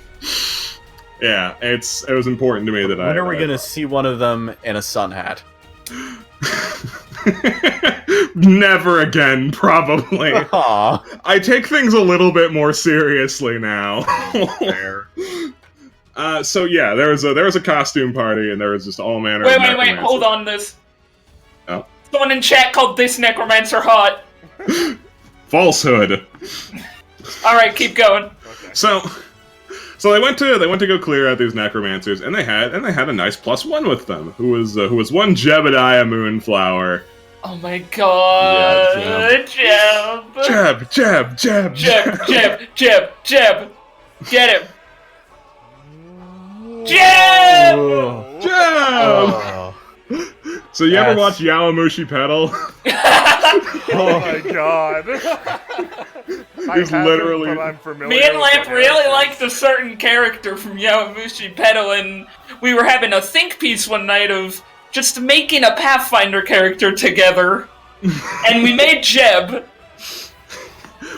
Yeah, it was important to me that When are we gonna see one of them in a sun hat? Never again, probably. Aw. I take things a little bit more seriously now. Fair. So yeah, there was a costume party, and there was just all manner. Wait, of wait, wait, necromancers. hold on this. Oh. Someone in chat called this necromancer hot. Falsehood. Alright, keep going. Okay. So they went to go clear out these necromancers, and they had a nice +1 with them, who was one Jebediah Moonflower. Oh my god. Jeb. Jeb. Jeb, Jeb. Get him. Jeb! Ugh. Jeb. Oh. So you ever Yes. watch Yawamushi Pedal? Oh my god. I He's haven't, literally- but I'm familiar Me and with Lamp the really characters. liked a certain character from Yawamushi Pedal, and we were having a think piece one night of just making a Pathfinder character together. And we made Jeb.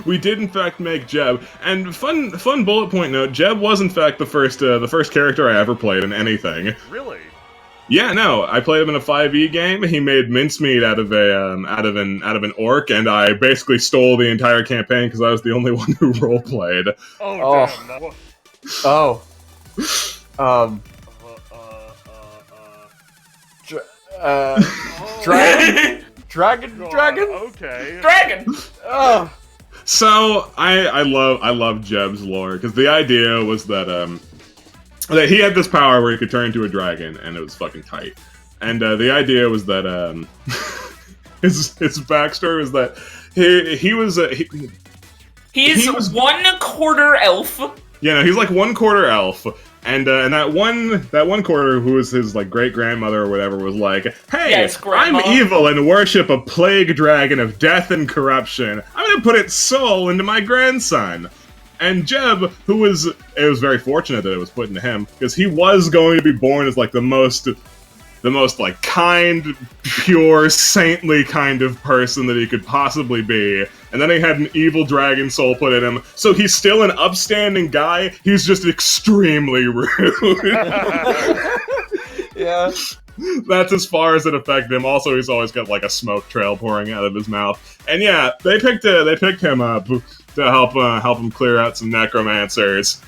We did in fact make Jeb, and fun bullet point note: Jeb was in fact the first character I ever played in anything. Really? Yeah, no, I played him in a 5e game. He made mincemeat out of an orc, and I basically stole the entire campaign because I was the only one who role played. Oh, Oh. damn. That was, Oh. oh, Dragon. God, Dragon. Okay. Dragon! Oh. So I love Jeb's lore because the idea was that he had this power where he could turn into a dragon, and it was fucking tight. And the idea was that his backstory was that he was He's He was- 1/4 elf. Yeah, no, he's like 1/4 elf. And that one quarter, who was his like great grandmother or whatever, was like, "Hey, Yes, I'm Grandma. evil and worship a plague dragon of death and corruption. I'm gonna put its soul into my grandson." And Jeb, it was very fortunate that it was put into him because he was going to be born as like the most like kind, pure, saintly kind of person that he could possibly be. And then he had an evil dragon soul put in him. So he's still an upstanding guy. He's just extremely rude. Yeah. That's as far as it affected him. Also, he's always got like a smoke trail pouring out of his mouth. And yeah, they picked him up to help him clear out some necromancers.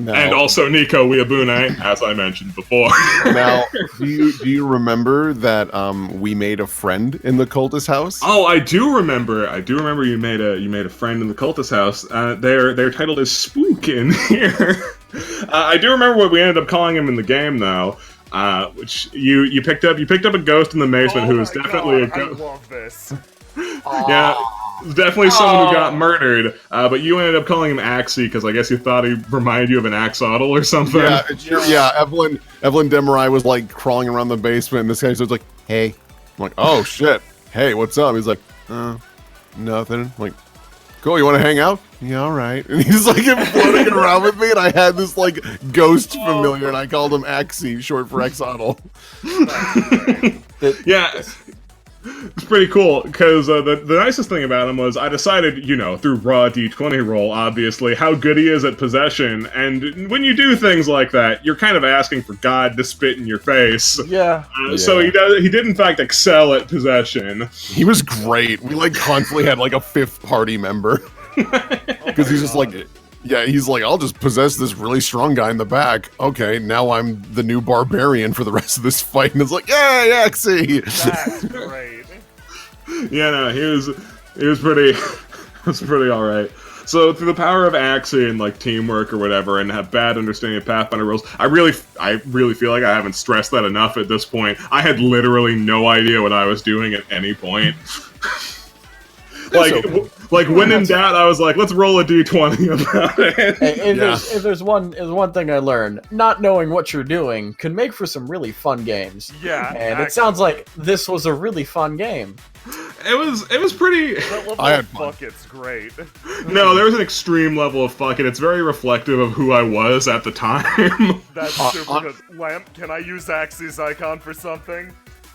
Now, And also Nico Weabune, as I mentioned before. now, do you remember that we made a friend in the cultist house? Oh, I do remember. You made a friend in the cultist house. Their title is Spook in here. I do remember what we ended up calling him in the game, though. Which you picked up. You picked up a ghost in the basement who was definitely a ghost. I love this. Yeah, definitely someone who got murdered. But you ended up calling him Axie because I guess you thought he reminded you of an axolotl or something. Yeah, Evelyn Demarai was like crawling around the basement, and this guy was like, "Hey," I'm like, "Oh shit, hey, what's up?" He's like, "Nothing." I'm like, "Cool, you want to hang out?" "Yeah, all right." And he's like floating around with me, and I had this like ghost familiar, and I called him Axie, short for axolotl. Yeah, it's pretty cool, because the nicest thing about him was I decided, through raw D20 roll, obviously, how good he is at possession, and when you do things like that, you're kind of asking for God to spit in your face. Yeah. So he did in fact excel at possession. He was great. We like constantly had like a fifth party member. Because he's just like, yeah, he's like, "I'll just possess this really strong guy in the back. Okay, now I'm the new barbarian for the rest of this fight." And it's like, "Yeah, Axie." That's great. Yeah, no, he was pretty all right. So through the power of Axie and like teamwork or whatever, and have bad understanding of Pathfinder rules, I really feel like I haven't stressed that enough at this point. I had literally no idea what I was doing at any point. Like when in doubt, I was like, "Let's roll a d20 about it." If there's one thing I learned, not knowing what you're doing can make for some really fun games. Yeah, And it sounds like this was a really fun game. It was pretty. that level I had of fun. fuck, it's great. No, there was an extreme level of fuck, and it's very reflective of who I was at the time. That's super good. Lamp, can I use Axie's icon for something?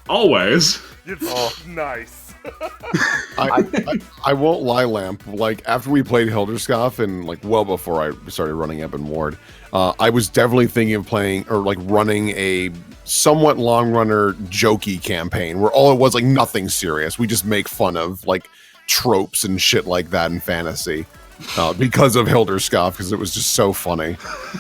Always. It's nice. I won't lie, Lamp. Like after we played Hilderskoff and like well before I started running Ebon Ward, I was definitely thinking of playing or like running a somewhat long runner jokey campaign where all it was like nothing serious. We just make fun of like tropes and shit like that in fantasy because of Hilderskoff because it was just so funny.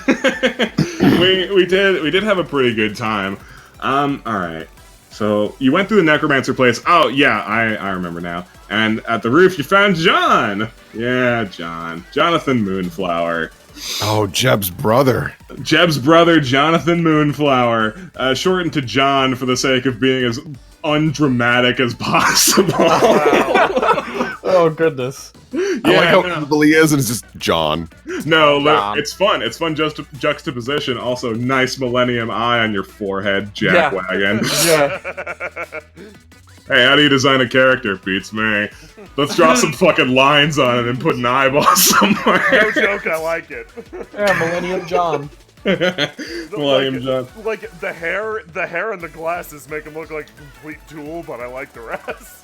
we did have a pretty good time. All right. So you went through the necromancer place. Oh yeah, I remember now. And at the roof you found John. Yeah, Jonathan Moonflower. Oh, Jeb's brother. Jeb's brother, Jonathan Moonflower, shortened to John for the sake of being as undramatic as possible. Oh goodness. I like how no. evil he is, and it's just John. No, look, John. it's fun. It's fun juxtaposition. Also, nice Millennium Eye on your forehead, jackwagon. Yeah. Hey, how do you design a character? Beats me. Let's draw some fucking lines on it and put an eyeball No somewhere. joke, I like it. Yeah, Millennium John. Millennium John. Like the hair and the glasses make him look like a complete tool, but I like the rest.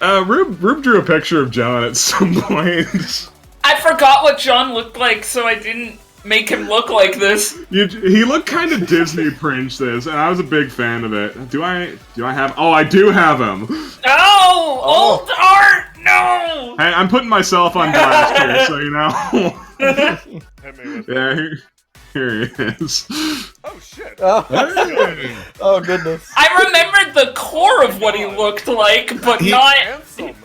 Rube drew a picture of John at some point. I forgot what John looked like, so I didn't make him look like this. He looked kind of Disney princess, and I was a big fan of it. Do I have? Oh, I do have him. No! Old art! No! Hey, I'm putting myself on blast here, so you know. Hit me with Yeah, here he is. Oh shit. Oh goodness. I remembered the core of what he looked like, but not... Handsome.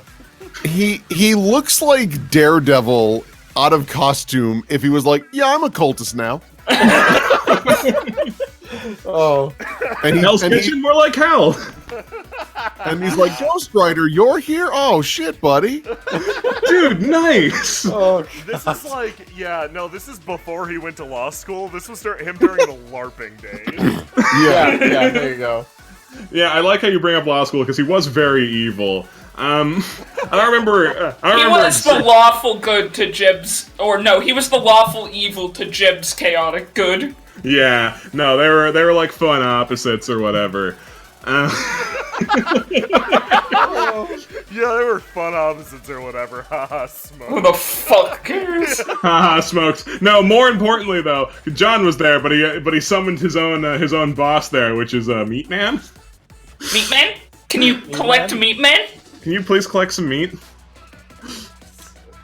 He looks like Daredevil out of costume if he was like, "Yeah, I'm a cultist now." Oh. And Hell's and Kitchen, more like hell. And he's like, Ghost Rider, you're here? Oh, shit, buddy. Dude, nice. Oh, This is like, yeah, no, this is before he went to law school. This was him during the LARPing days. yeah, there you go. Yeah, I like how you bring up law school because he was very evil. I don't remember. He was the lawful good to Jib's, or no, he was the lawful evil to Jib's chaotic good. Yeah, no, they were like fun opposites or whatever. Yeah, they were fun opposites or whatever. Haha, Who smoke. the fuck cares? Haha, smokes. No, more importantly though, John was there, but he summoned his own boss there, which is Meat Man. Meat Man? Can you collect Meat Man? Can you please collect some meat?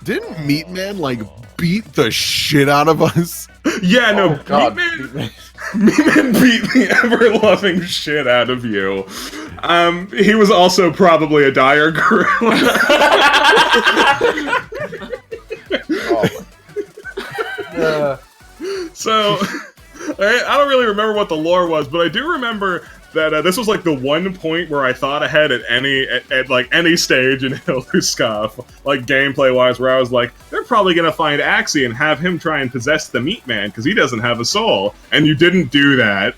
Didn't Meat Man, like, beat the shit out of us? Yeah, no, Oh, God. Meat Man beat the ever-loving shit out of you. He was also probably a dire gorilla. So, I don't really remember what the lore was, but I do remember that this was like the one point where I thought ahead at any stage in Illuskav, like gameplay wise, where I was like, they're probably gonna find Axie and have him try and possess the Meat Man because he doesn't have a soul, and you didn't do that.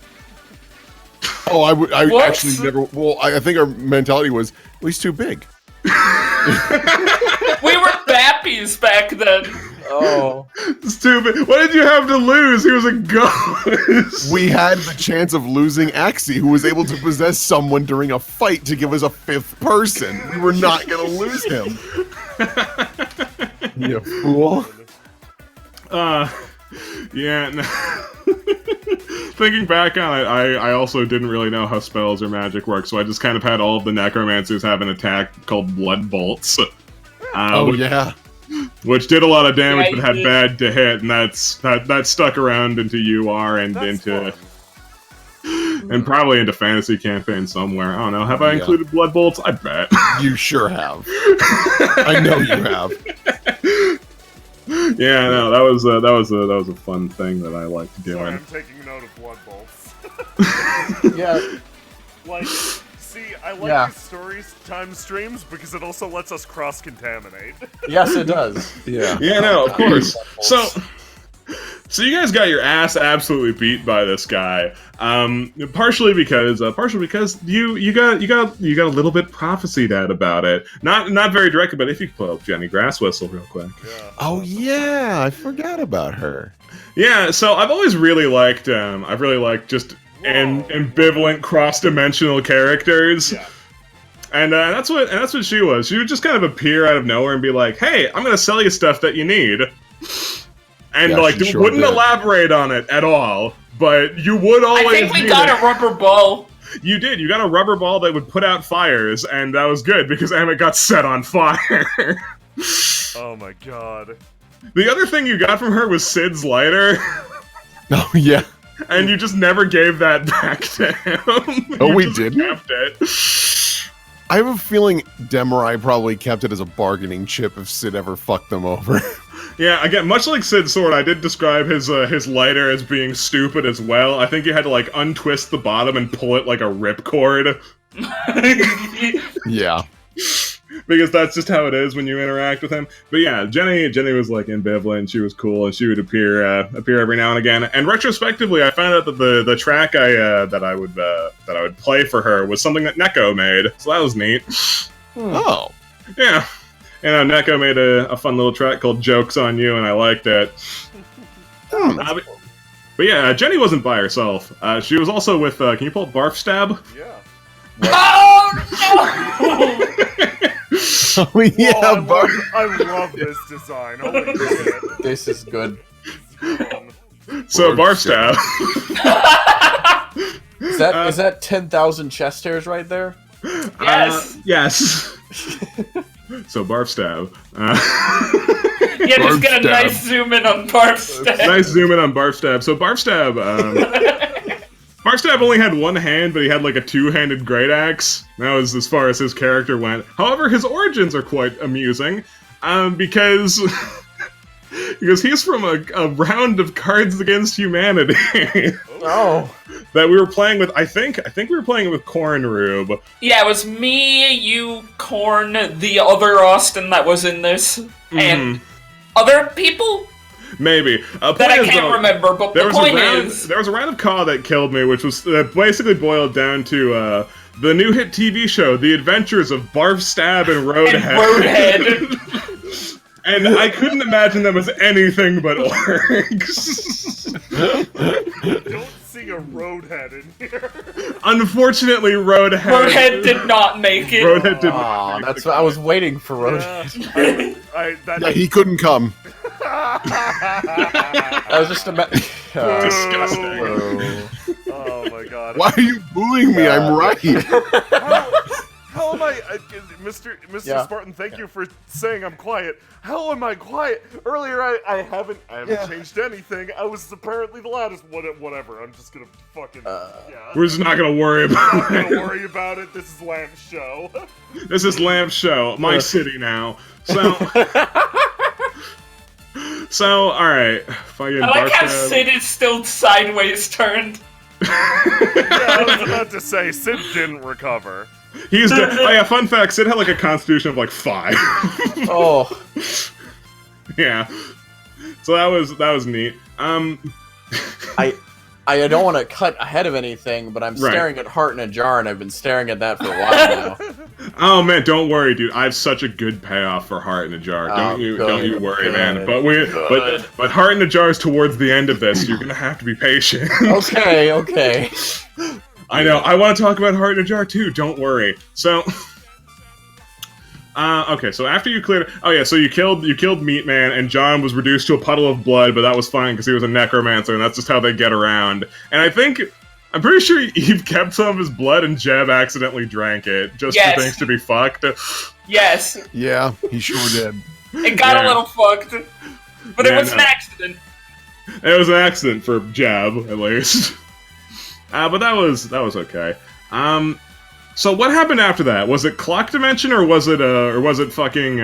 Oh, I What? actually never. Well, I think our mentality was, well, he's too big. We were Bappies back then. Oh. Stupid. What did you have to lose? He was a ghost. We had the chance of losing Axie, who was able to possess someone during a fight to give us a fifth person. We were not going to lose him. You fool. Yeah. No. Thinking back on it, I also didn't really know how spells or magic work, so I just kind of had all of the necromancers have an attack called Blood Bolts. Yeah. Which did a lot of damage, Yeah, but had you- bad to hit, and that stuck around into UR and That's into fun. and probably into fantasy campaign somewhere. I don't know. Have I Yeah. included Blood Bolts? I bet. You sure have. I know you have. Yeah, no, that was a fun thing that I liked Sorry, doing. I'm taking note of blood bolts. Yeah. Like, see, I like Yeah. these stories time streams because it also lets us cross-contaminate. Yes, it does. Yeah. Yeah, no, of course. So, Bolts. so you guys got your ass absolutely beat by this guy. Partially because you got a little bit prophesied at about it. Not very directly, but if you could pull up Jenny Grasswhistle real quick. Yeah. Oh, yeah. I forgot about her. Yeah, so I've always really liked just ambivalent cross-dimensional characters. Yeah. And that's what she was. She would just kind of appear out of nowhere and be like, "Hey, I'm gonna sell you stuff that you need," and Yeah, like she sure wouldn't did. elaborate on it at all. But you would always. I think we need got it. a rubber ball. You did. You got a rubber ball that would put out fires, and that was good because Emmett got set on fire. Oh my god. The other thing you got from her was Sid's lighter, Oh, yeah. and you just never gave that back to him. Oh, You we just didn't? kept it. I have a feeling Demurai probably kept it as a bargaining chip if Sid ever fucked them over. Yeah, again, much like Sid's sword, I did describe his lighter as being stupid as well. I think you had to like untwist the bottom and pull it like a ripcord, Yeah. because that's just how it is when you interact with him. But yeah, Jenny was like ambivalent. She was cool, and she would appear every now and again. And retrospectively, I found out that the track that I would play for her was something that Neko made, so that was neat. Oh. Yeah. And Neko made a fun little track called "Jokes on You," and I liked it. But yeah, Jenny wasn't by herself. She was also with. Can you pull up Barf Stab? Yeah. Oh no! Oh, yeah, Oh, Barf. I love this design. Holy shit. This is good. So Barf Barf Stab. Is that 10,000 chest hairs right there? Yes. Yes. So Barf Stab. Yeah, just get a Barf nice zoom in on Barf Stab. Nice zoom in on Barf Stab. So Barf Stab. Barf Stab only had one hand, but he had like a two-handed great axe. That was as far as his character went. However, his origins are quite amusing, because he's from a round of Cards Against Humanity. Oh. that we were playing with. I think we were playing it with Corn Rube. Yeah, it was me, you, Korn, the other Austin that was in this, and other people Maybe that I can't remember. But the point is, there was a round of CAW that killed me, which was basically boiled down to the new hit TV show, The Adventures of Barf Stab and Roadhead. And I couldn't imagine them as anything but orcs. Don't see a Roadhead in here. Unfortunately, Roadhead did not make it. Roadhead did not Aw, make that's the what I was waiting for. Roadhead. Yeah, he couldn't come. That was just a. Disgusting. Oh my god. Why are you booing me? I'm right. How am I, Mr. Yeah. Spartan? Thank you for saying I'm quiet. How am I quiet? Earlier, I haven't changed anything. I was apparently the loudest. Whatever. I'm just gonna fucking We're just not gonna worry I'm about not it. gonna worry about it. This is Lamp's show. This is Lamp's show, my city now. So, all right, fucking. I like how Barf Sid is still sideways turned. Yeah, I was about to say Sid didn't recover. He's dead. Oh yeah, fun fact: Sid had like a constitution of like 5. Oh, Yeah. So that was neat. I don't want to cut ahead of anything, but I'm Right. staring at Heart in a Jar, and I've been staring at that for a while now. Oh man, don't worry, dude. I have such a good payoff for Heart in a Jar. Don't you worry, good, man. But Heart in a Jar is towards the end of this. You're gonna have to be patient. Okay. I know. I want to talk about Heart in a Jar too. Don't worry. So, okay. So after you cleared, so you killed Meat Man, and John was reduced to a puddle of blood, but that was fine because he was a necromancer, and that's just how they get around. And I'm pretty sure Eve kept some of his blood, and Jeb accidentally drank it just for things to be fucked. Yes, Yeah, he sure did. it got a little fucked, but it Yeah, was no. an accident. It was an accident for Jeb, at least. But that was okay. So what happened after that? Was it Clock Dimension or was it fucking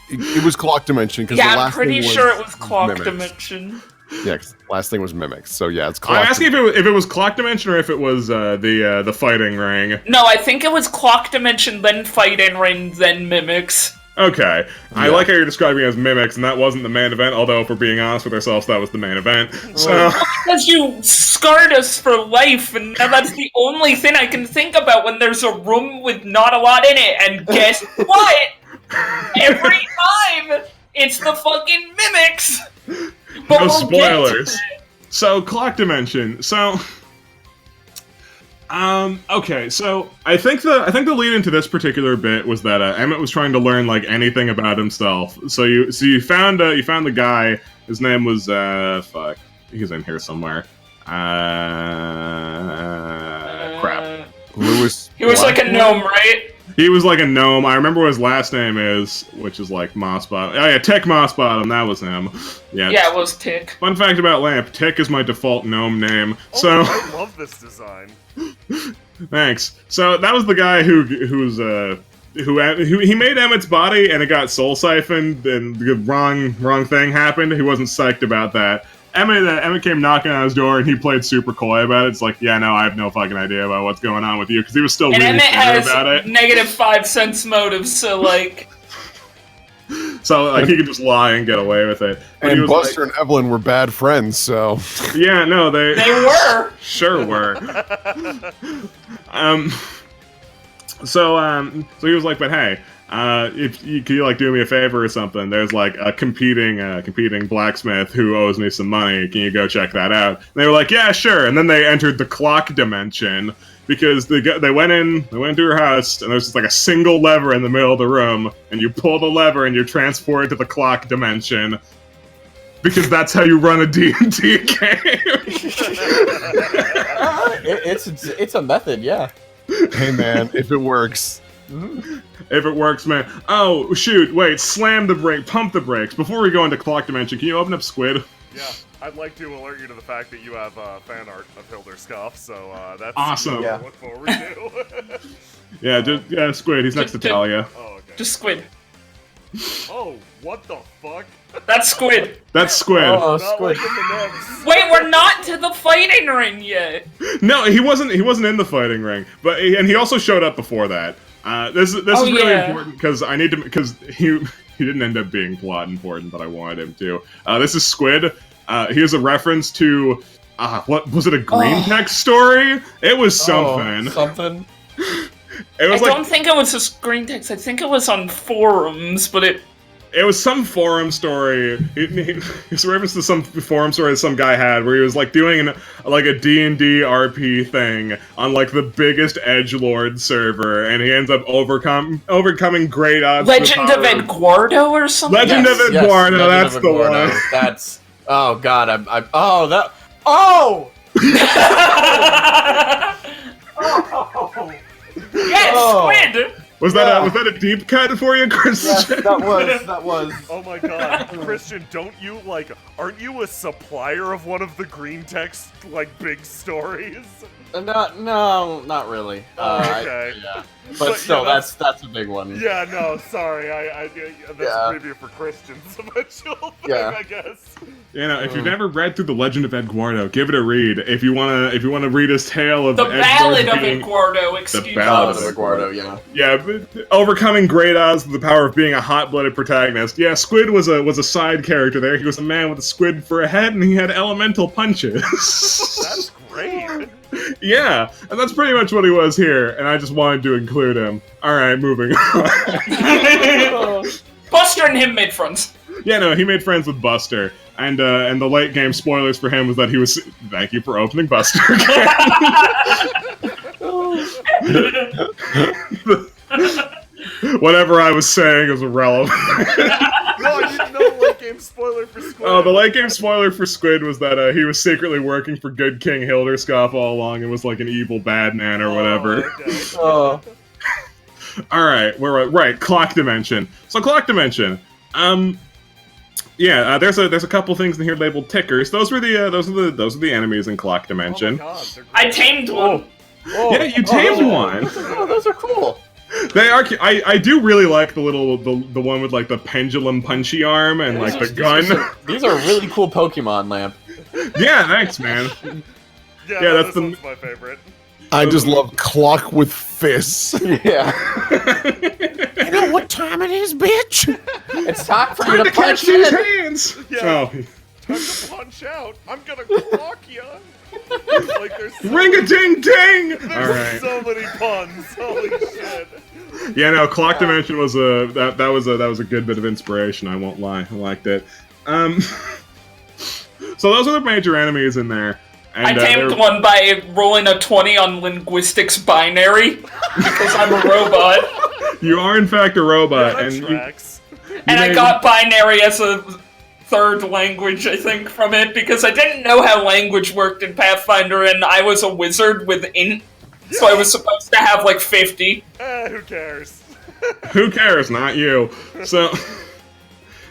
It was Clock Dimension because the Yeah, I'm last pretty thing sure it was Clock Mimics. Dimension. Yeah, 'cause the last thing was Mimics. So yeah, it's Clock. I'm asking if it was Clock Dimension or if it was the fighting ring. No, I think it was Clock Dimension, then Fighting Ring, then Mimics. Okay. I Yeah. like how you're describing it as Mimics, and that wasn't the main event, although if we're being honest with ourselves, that was the main event. So Because you scarred us for life, and now that's the only thing I can think about when there's a room with not a lot in it, and guess what? Every time, it's the fucking Mimics! But no we'll spoilers. get to it. So Clock Dimension. So okay, so I think the lead into this particular bit was that Emmett was trying to learn like anything about himself. So you found the guy. His name was fuck. He's in here somewhere. Crap. Lewis. He was like a gnome, right? He was like a gnome. I remember what his last name is, which is like Mossbottom. Oh yeah, Tick Mossbottom. That was him. Yeah. Yeah, it was Tick. Fun fact about Lamp: Tick is my default gnome name. Oh, So. I love this design. Thanks. So that was the guy who he made Emmett's body and it got soul siphoned and the wrong thing happened. He wasn't psyched about that. Emmett came knocking on his door and he played super coy about it. It's like, yeah, no, I have no fucking idea about what's going on with you because he was still And really Emmett bitter has about it. negative 5 cents motive, so like... So like he could just lie and get away with it. But he And was Buster and Evelyn were bad friends, so like, yeah, no, They were! Sure were. So he was like, but hey, if you could you like do me a favor or something, there's like a competing blacksmith who owes me some money. Can you go check that out? And they were like, yeah, sure. And then they entered the Clock Dimension because they went to her house and there's just like a single lever in the middle of the room, and you pull the lever and you're transported to the Clock Dimension. Because that's how you run a D&D game. It's a method, yeah. hey man, if it works. If it works, man. Oh, shoot, wait, slam the brake, pump the brakes. Before we go into Clock Dimension, can you open up Squid? Yeah, I'd like to alert you to the fact that you have fan art of Hilder Scuff, so that's Awesome. what Yeah. I look forward to. Yeah, Squid, he's next to Talia. Oh, okay. Just squid. Oh, what the fuck? That's Squid. That's Squid. Oh, Not Squid. liking the nibs. Wait, we're not to the fighting ring yet. No, he wasn't in the fighting ring, but and he also showed up before that. This is really yeah. important because he didn't end up being plot important, but I wanted him to. This is Squid. Here's a reference to what was it, a green text story? It was something. Something. It was I like don't think it was a screen text. I think it was on forums, but it. it was some forum story. It's a reference to some forum story that some guy had where he was like doing like a D&D RP thing on like the biggest edgelord server, and he ends up overcoming great odds. Legend of Eduardo or something? Legend of Eduardo, Legend that's of the Eduardo. one. That's oh god, I'm oh that oh Yes, Oh. Squid! Was that a deep cut for you, Christian? yes, that was Oh my god, Christian, aren't you a supplier of one of the green text, big stories? not really. Okay. Yeah. But, But still, yeah, that's a big one. Yeah, no, sorry, that's Yeah. a preview for Christian's eventual thing, Yeah. I guess. You know, if you've never read through the Legend of Eduardo, give it a read. If you wanna read his tale of The Eduardo Ballad of being- Eduardo, excuse me. Ballad Ballad of Eduardo, yeah. Yeah, but overcoming great odds with the power of being a hot-blooded protagonist. Yeah, Squid was a side character there. He was a man with a squid for a head, and he had elemental punches. That's great. Yeah, and that's pretty much what he was here, and I just wanted to include him. Alright, moving on. Buster and him made friends. Yeah, no, he made friends with Buster, and the late game spoilers for him was that he was. Thank you for opening Buster again. Whatever I was saying is irrelevant. No, you didn't know the late game spoiler for Squid. Oh, the late game spoiler for Squid was that he was secretly working for Good King Hilderscoff all along and was like an evil bad man or whatever. Oh, okay. Oh. Alright, we're right, Clock Dimension. So Clock Dimension. There's a couple things in here labeled tickers. Those are the enemies in Clock Oh my Dimension. god, they're I great. tamed one. Oh. Yeah, you tamed one. Oh, those are cool. They are. I do really like the one with like the pendulum punchy arm and like the gun. These are really cool Pokemon, Lamp. Yeah, thanks, man. Yeah, Yeah, no, that's this the- one's my favorite. I just love clock with fists. Yeah. You know what time it is, bitch? It's time for you Time to to catch punch these in. hands. Yeah. Oh, Time to punch out. I'm gonna clock ya. Like there's so, ring a ding ding. there's All right. so many puns. Holy shit. Yeah, no, Clock Dimension was that was a good bit of inspiration. I won't lie, I liked it. So those are the major enemies in there. And, I tamed they're- one by rolling a 20 on linguistics binary because I'm a robot. You are in fact a robot, That and you, tracks. And I made- got binary as a third language, I think, from it because I didn't know how language worked in Pathfinder, and I was a wizard with int, so I was supposed to have like 50. Who cares? Who cares? Not you. So.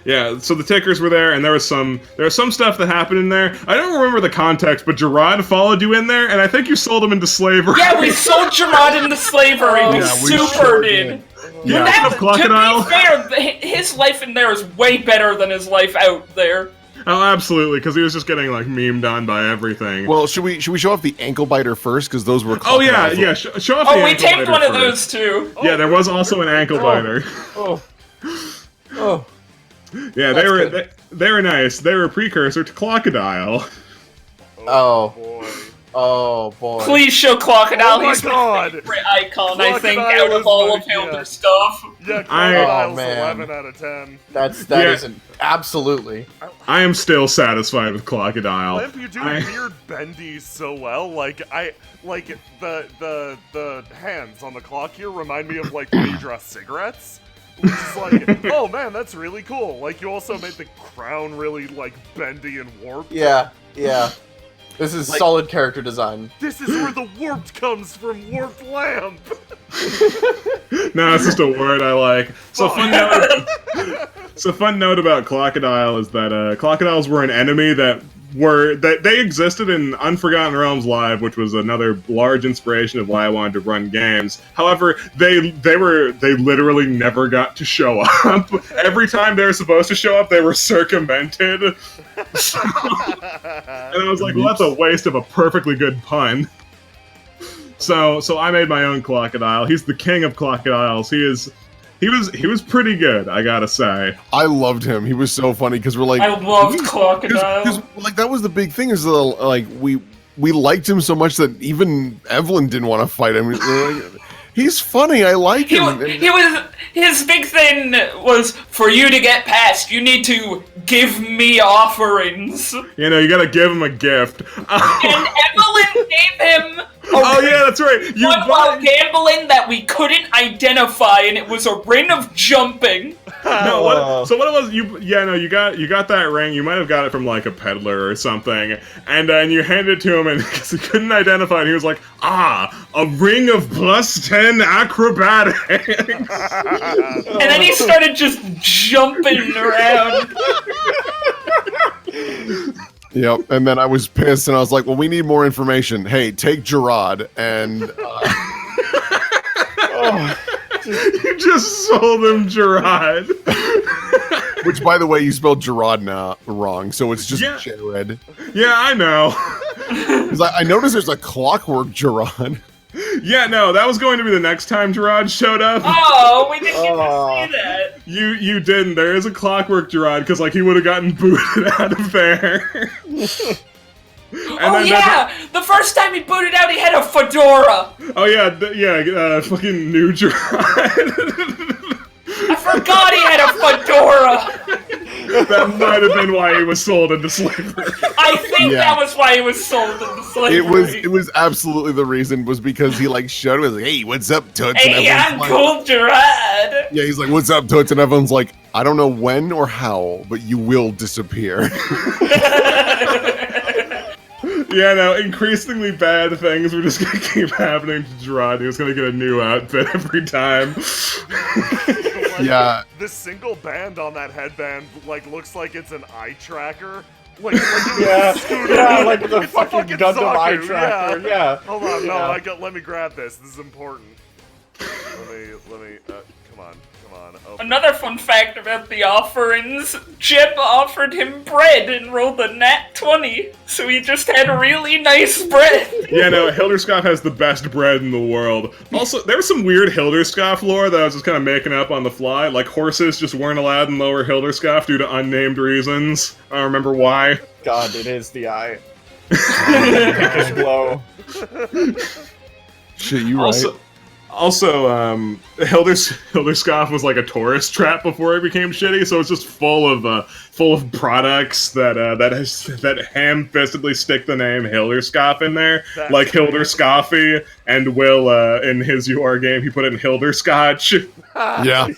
Yeah, so the tickers were there, and there was some stuff that happened in there. I don't remember the context, but Gerard followed you in there, and I think you sold him into slavery. Yeah, we sold Gerard into slavery. We Yeah, we super sure did. Yeah, That, of Crocodile. to be fair, his life in there is way better than his life out there. Oh, absolutely, because he was just getting like memed on by everything. Well, should we show off the ankle biter first? Because those were. Oh yeah, crocodiles. yeah. Show off the Oh, we ankle tamed biter one of first. those too. Yeah, there was also an ankle biter. Oh. Oh. Yeah, That's they were nice. They were a precursor to Crocodile. Oh. boy. Oh boy. Please show Crocodile. Oh my He's my god. favorite icon, I think, Crocodile out of is all my- of Hilder's yeah. stuff. Yeah, I- Crocodile's Oh, man. 11 out of 10. That Yeah. isn't absolutely. I am still satisfied with Crocodile. Limp, you do weird bendies so well. Like the hands on the clock here remind me of like Phaedra cigarettes. Which is like, oh man, that's really cool. Like you also made the crown really like bendy and warped. Yeah. Yeah. This is solid character design. This is where the warped comes from, warped lamp. No, it's just a word I like. So fun note about Crocodile is that crocodiles were an enemy that were that they existed in Unforgotten Realms Live, which was another large inspiration of why I wanted to run games. However, they literally never got to show up. Every time they were supposed to show up, they were circumvented. And I was like, well, that's a waste of a perfectly good pun. So I made my own Clocodile. He's the king of Clocodiles. He was pretty good, I gotta say. I loved him. He was so funny because we're like, I loved Crocodile. 'cause, like that was the big thing is like we liked him so much that even Evelyn didn't want to fight him. He's funny. I like him. His big thing was, for you to get past, you need to give me offerings. You know, you gotta give him a gift. And Evelyn gave him Oh yeah, that's right. You one while gambling that we couldn't identify, and it was a ring of jumping. No, what it was, you got that ring. You might have got it from like a peddler or something, and you handed it to him, and because he couldn't identify it, he was like, a ring of +10 acrobatics. And then he started just jumping around. Yep, and then I was pissed, and I was like, well, we need more information. Hey, take Gerard, and... You just sold him Gerard. Which, by the way, you spelled Gerard now wrong, so it's just Jared. Yeah, I know. 'Cause I noticed there's a Clockwork Gerard. Yeah, no, that was going to be the next time Gerard showed up. Oh, we didn't get to see that. You didn't. There is a Clockwork Gerard, because like he would have gotten booted out of there. The first time he booted out, he had a fedora. Oh yeah, fucking new Gerard. I forgot he had a fedora. That might have been why he was sold into slavery. I think that was why he was sold into slavery. It was absolutely the reason, was because he like showed it, was like, hey, what's up, Toots? Hey, I'm cool, Gerard. Yeah, he's like, what's up, Toots? And everyone's like, I don't know when or how, but you will disappear. Yeah, no, increasingly bad things were just gonna keep happening to Gerard. He was gonna get a new outfit every time. Yeah. The single band on that headband, like, looks like it's an eye tracker. Like like the fucking Gundam eye tracker. Yeah. Hold on, let me grab this. This is important. Let me, come on. Open. Another fun fact about the offerings, Jeb offered him bread and rolled a nat 20, so he just had really nice bread. Yeah, no, Hilderskopf has the best bread in the world. Also, there was some weird Hilderskopf lore that I was just kind of making up on the fly, like horses just weren't allowed in Lower Hilderskopf due to unnamed reasons. I don't remember why. God, it is the eye. Pinkish glow. Shit, you right. Also, Hilderskopf was like a tourist trap before it became shitty, so it's just full of products that ham-fistedly stick the name Hilderskopf in there, like Hilderscoffy, and Will in his UR game he put in Hilderscotch. Yeah.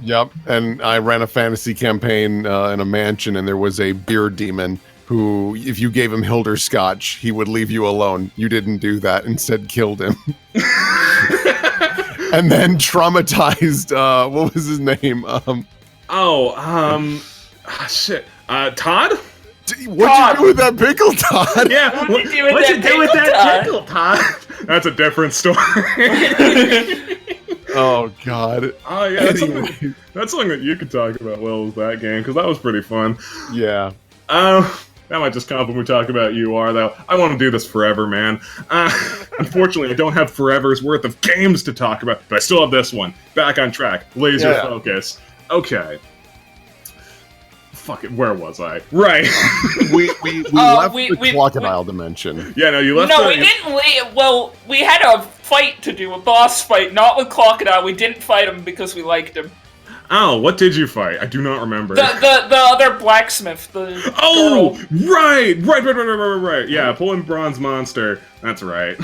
Yep. And I ran a fantasy campaign in a mansion, and there was a beer demon who, if you gave him Hilderscotch, he would leave you alone. You didn't do that. Instead, killed him. And then traumatized, what was his name? Shit. Todd? What'd you do with that pickle, Todd? Yeah, what'd you do with that pickle, Todd? That's a different story. Oh, God. Oh, yeah, that's something that you could talk about, Will, with that game, because that was pretty fun. Yeah. That might just come up when we talk about UR, though. I want to do this forever, man. Unfortunately, I don't have forever's worth of games to talk about, but I still have this one. Back on track. Laser focus. Okay. Fuck it, where was I? Right. we left the crocodile dimension. Yeah, no, you left we didn't leave. Well, we had a fight to do, a boss fight, not with Crocodile. We didn't fight him because we liked him. Oh, what did you fight? I do not remember. The other blacksmith, the girl. Right. Yeah, pulling Bronze Monster. That's right.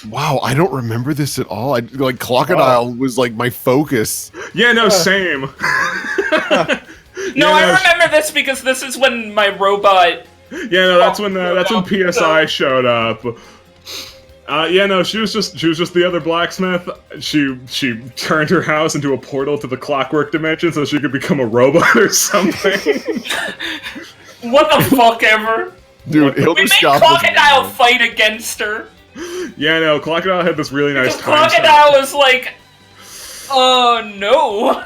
Wow, I don't remember this at all. Crocodile was like my focus. Yeah, no, same. No, I remember this because this is when my robot... Yeah, no, that's when PSI showed up. Yeah, no, she was just the other blacksmith. She turned her house into a portal to the Clockwork Dimension so she could become a robot or something. What the fuck ever? Dude, We Hilda made Scott. Crocodile fight against her. Yeah, no, Crocodile had this really nice The time. Crocodile was like, oh no.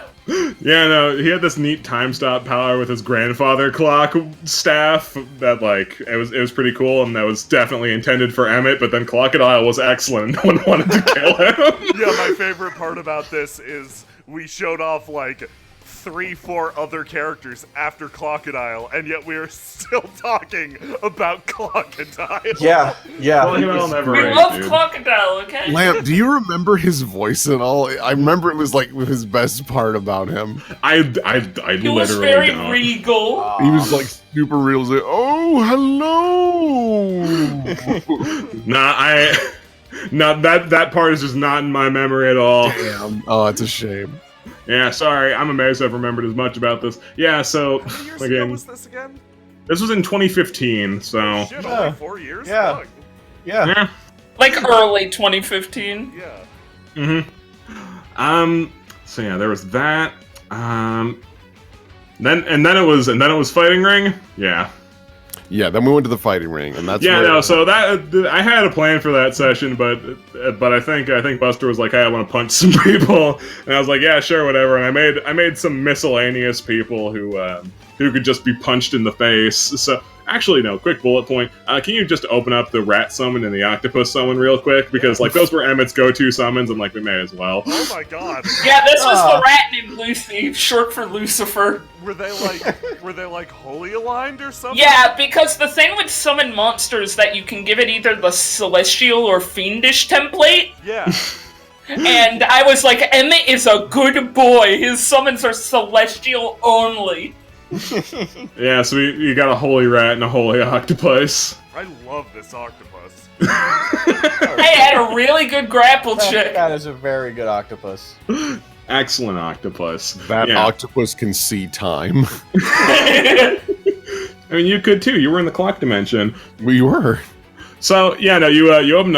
Yeah, no, he had this neat time stop power with his grandfather clock staff that, like, it was pretty cool, and that was definitely intended for Emmett, but then Crocodile was excellent. No one wanted to kill him. Yeah, my favorite part about this is we showed off like 3-4 other characters after Crocodile, and yet we are still talking about Crocodile. Yeah. Crocodile never We ate, love dude. Crocodile, okay? Lamp, do you remember his voice at all? I remember it was like his best part about him. I He was literally very don't. regal. He was like super real. He was like, oh, hello. That part is just not in my memory at all. Damn. Oh, it's a shame. Yeah, sorry, I'm amazed I've remembered as much about this. Yeah, so How many years ago again, was this again? this was in 2015, so Shit, Yeah. only 4 years? Yeah. Fuck. Yeah. yeah. Like early 2015. Yeah. So yeah, there was that. Then it was Fighting Ring. Yeah. Yeah, then we went to the fighting ring, and that's Yeah, where, no. So that I had a plan for that session, but I think Buster was like, "Hey, I want to punch some people," and I was like, "Yeah, sure, whatever." And I made some miscellaneous people who could just be punched in the face. So actually, no. Quick bullet point: can you just open up the rat summon and the octopus summon real quick? Because like those were Emmett's go-to summons, and like we may as well. Oh my god. Yeah, this was Ah. the rat named Lucy, short for Lucifer. Were they like holy aligned or something? Yeah, because the thing with summon monsters that you can give it either the celestial or fiendish template, Yeah. and I was like, Emmett is a good boy. His summons are celestial only. Yeah, so you got a holy rat and a holy octopus. I love this octopus. I had a really good grapple check. That is a very good octopus. Excellent octopus. that Yeah. octopus can see time. I mean, you could too. You were in the clock dimension. We were. So yeah, no, you opened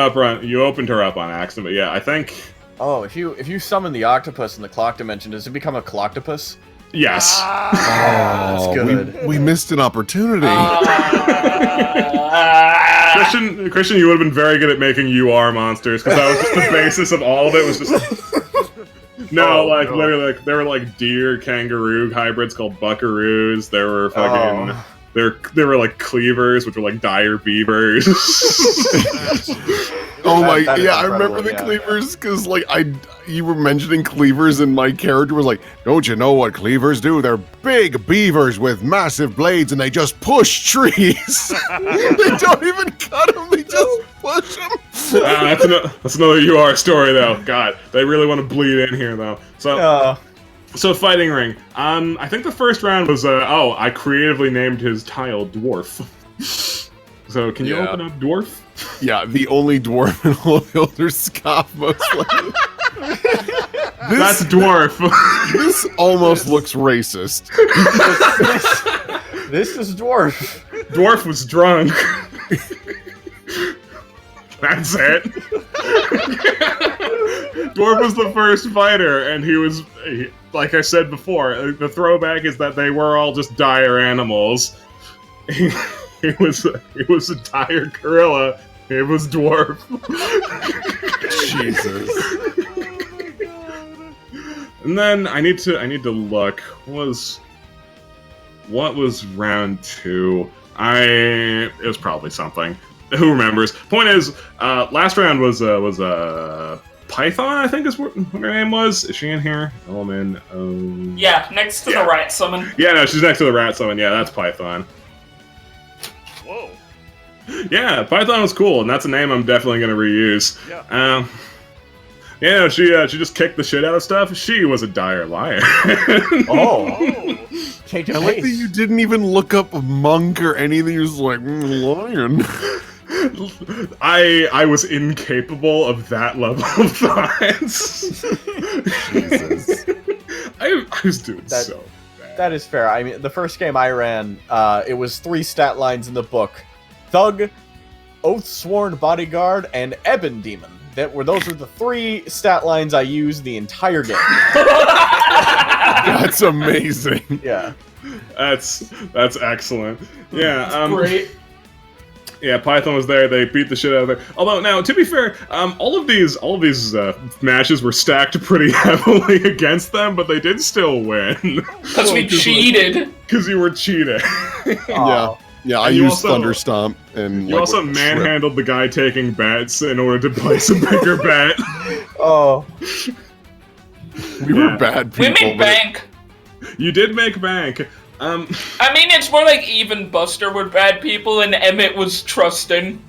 her up on accident. But yeah, I think Oh, if you summon the octopus in the clock dimension, does it become a cloctopus? yes. Ah, That's good. We missed an opportunity. Christian, you would have been very good at making UR monsters because that was just the basis of all of it. Was just no, Oh, like no. literally, like there were like deer kangaroo hybrids called buckaroos. There were fucking. Oh. There were like cleavers, which were like dire beavers. Oh my! That is Yeah, I incredible, remember the yeah. cleavers because like you were mentioning cleavers, and my character was like, "Don't you know what cleavers do? They're big beavers with massive blades, and they just push trees. They don't even cut them; they just push them." That's another UR story though. God, they really want to bleed in here though. So Fighting Ring. I think the first round was I creatively named his tile Dwarf. So can you Yeah. open up Dwarf? Yeah, the only dwarf in all of Hilder Scoff, most likely. That's Dwarf. This almost looks racist. This is dwarf. Dwarf was drunk. That's it. Dwarf was the first fighter, and like I said before, the throwback is that they were all just dire animals. It was a dire gorilla. It was Dwarf. Jesus. And then I need to look. What was round 2? It was probably something. Who remembers? Point is, last round was Python, I think is what her name was. Is she in here? Element. Yeah, next to the rat summon. Yeah, no, she's next to the rat summon. Yeah, that's Python. Whoa. Yeah, Python was cool, and that's a name I'm definitely gonna reuse. Yeah. Yeah, no, she just kicked the shit out of stuff. She was a dire liar. Oh, Oh. change I of like that pace. you didn't even look up a monk or anything. You're just like, lion. I was incapable of that level of thoughts. Jesus. I was doing That- so bad. That is fair. I mean, the first game I ran, it was 3 stat lines in the book: thug, Oath Sworn Bodyguard, and Ebon Demon. Those were the 3 stat lines I used the entire game. That's amazing. Yeah. That's excellent. Yeah, Great. yeah. Python was there. They beat the shit out of her. Although now, to be fair, all of these matches were stacked pretty heavily against them, but they did still win Because we cheated. because you were cheating. Aw. Yeah, I And you used also- Thunder Stomp and You like, also with the shrimp. manhandled the guy taking bets in order to place a bigger bet. Oh. We were bad We people. made but bank. You did make bank. I mean, it's more like even Buster were bad people and Emmett was trusting.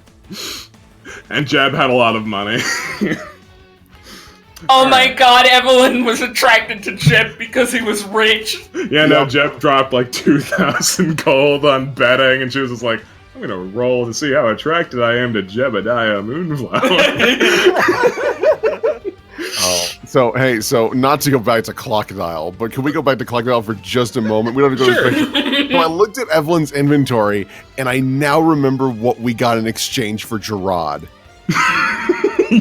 And Jeb had a lot of money. Oh my god, Evelyn was attracted to Jeb because he was rich. Yeah, no, Yep. Jeb dropped like 2,000 gold on betting, and she was just like, I'm gonna roll to see how attracted I am to Jebediah Moonflower. So hey, so not to go back to Crocodile, but can we go back to Crocodile for just a moment? We don't have to go Sure. to the So I looked at Evelyn's inventory, and I now remember what we got in exchange for Gerard.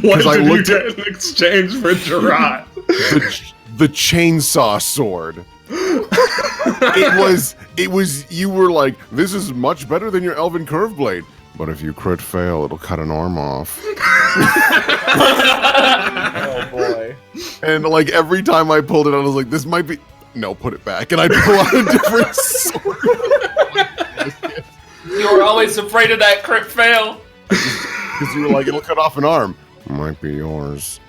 What I did you looked get in exchange for Gerard? The chainsaw sword. It was you were like, this is much better than your Elven Curve Blade. But if you crit fail, it'll cut an arm off. Oh boy. And like every time I pulled it out, I was like, this might be no, put it back. And I pull out a different sword. You were always afraid of that crit fail. Because you were like, it'll cut off an arm. Might be yours.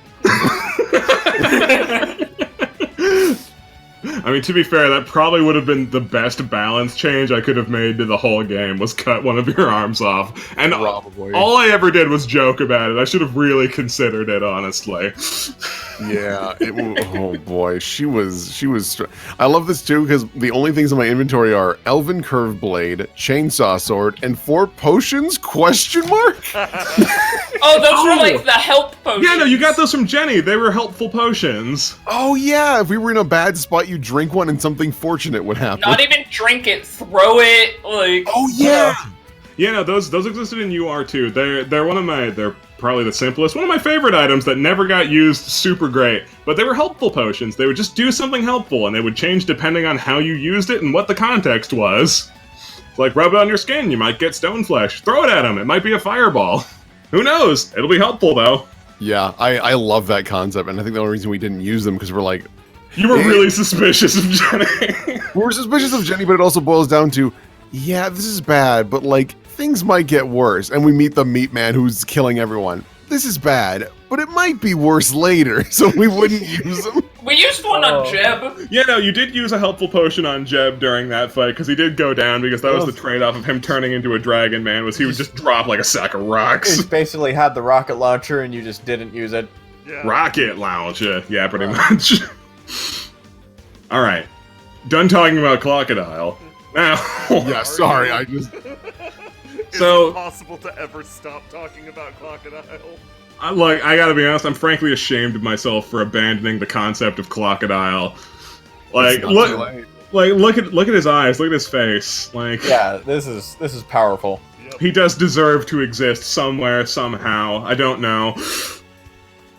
I mean, to be fair, that probably would have been the best balance change I could have made to the whole game, was cut one of your arms off. And Probably. all I ever did was joke about it. I should have really considered it, honestly. Yeah. Oh boy, she was. I love this too because the only things in my inventory are Elven Curve Blade, Chainsaw Sword, and 4 potions? Question mark. Oh, those were like the help potions. Yeah, no, you got those from Jenny. They were helpful potions. Oh yeah, if we were in a bad spot, you drink one and something fortunate would happen. Not even drink it, throw it, like... Oh yeah. Yeah, no, those existed in UR too. They're probably the simplest, one of my favorite items that never got used super great. But they were helpful potions. They would just do something helpful, and they would change depending on how you used it and what the context was. Like, rub it on your skin, you might get stone flesh. Throw it at him, it might be a fireball. Who knows? It'll be helpful, though. Yeah, I love that concept, and I think the only reason we didn't use them because we're like, You were really suspicious of Jenny. we're suspicious of Jenny, but it also boils down to, yeah, this is bad, but like things might get worse. And we meet the meat man who's killing everyone. This is bad, but it might be worse later, so we wouldn't use them. We used one on Jeb. Yeah, no, you did use a helpful potion on Jeb during that fight, because he did go down, because that was the trade-off of him turning into a dragon man, was he would just drop like a sack of You rocks. just basically had the rocket launcher and you just didn't use it. Yeah. Rocket launcher. Yeah, pretty much. Alright. Done talking about Crocodile. Now... Yeah, sorry, I just... Is So- it possible to ever stop talking about Crocodile? I gotta be honest, I'm frankly ashamed of myself for abandoning the concept of Crocodile. Like, It's not too late. look at his eyes, look at his face. Like, Yeah, this is powerful. he does deserve to exist somewhere, somehow. I don't know.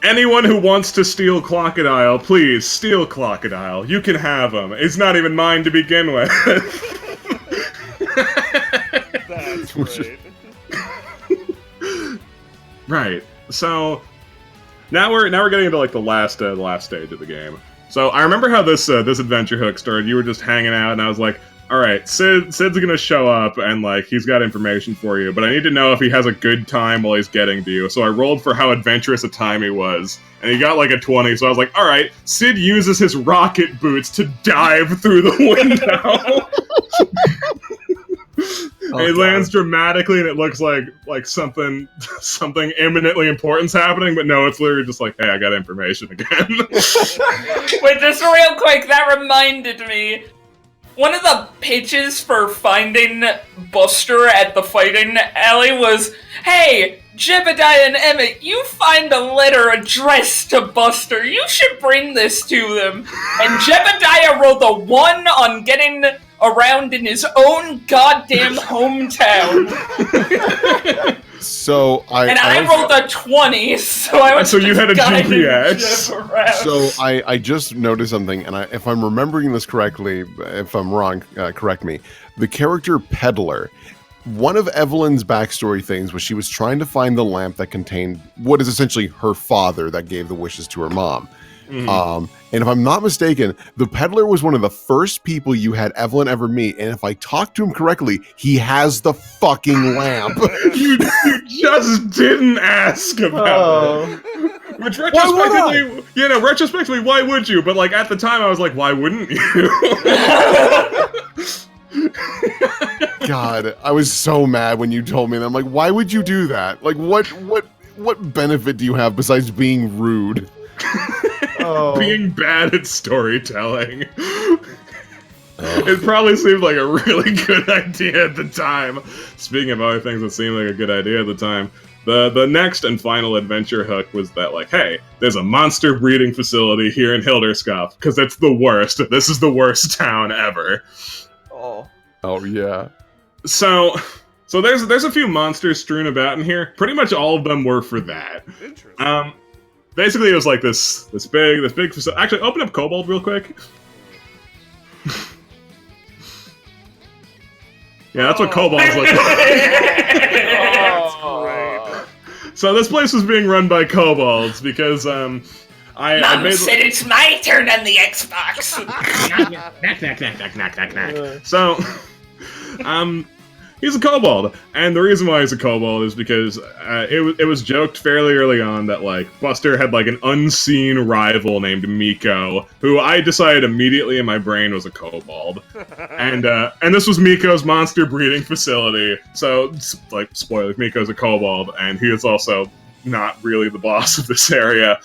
Anyone who wants to steal Crocodile, please, steal Crocodile. You can have him. It's not even mine to begin with. That's right. Right. So now we're getting into like the last stage of the game. So I remember how this adventure hook started. You were just hanging out, and I was like, "All right, Sid's gonna show up, and like he's got information for you, but I need to know if he has a good time while he's getting to you." So I rolled for how adventurous a time he was, and he got like a 20. So I was like, "All right, Sid uses his rocket boots to dive through the window." Oh, It God. lands dramatically, and it looks like something imminently important's happening, but no, it's literally just like, hey, I got information again. Wait, just real quick, that reminded me. One of the pitches for finding Buster at the fighting alley was, hey, Jebediah and Emmett, you find a letter addressed to Buster. You should bring this to them. And Jebediah rolled a 1 on getting around in his own goddamn hometown. So I rolled a 20, so I was So you just had a guiding GPS. Jeff around. So I just noticed something, and if I'm remembering this correctly, if I'm wrong, correct me. The character Peddler, one of Evelyn's backstory things was she was trying to find the lamp that contained what is essentially her father that gave the wishes to her mom. Mhm. And if I'm not mistaken, the Peddler was one of the first people you had Evelyn ever meet, and if I talked to him correctly, he has the fucking lamp. You just didn't ask about it. Which retrospectively, retrospectively, why would you? But like at the time, I was like, why wouldn't you? God, I was so mad when you told me that. I'm like, why would you do that? Like, what benefit do you have besides being rude? Being bad at storytelling. It probably seemed like a really good idea at the time. Speaking of other things that seemed like a good idea at the time, the next and final adventure hook was that, like, hey, there's a monster breeding facility here in Hilderskov, because it's the worst. This is the worst town ever. Oh yeah. So there's a few monsters strewn about in here. Pretty much all of them were for that. Interesting. Basically, it was like this big facility. Actually, open up Kobold real quick. Yeah, that's what Kobold's like. That's great. So this place was being run by kobolds because I Mom made said it's my turn on the Xbox. knack. So he's a kobold, and the reason why he's a kobold is because it was joked fairly early on that like Buster had like an unseen rival named Miko, who I decided immediately in my brain was a kobold, and this was Miko's monster breeding facility. So like spoilers, Miko's a kobold, and he is also not really the boss of this area.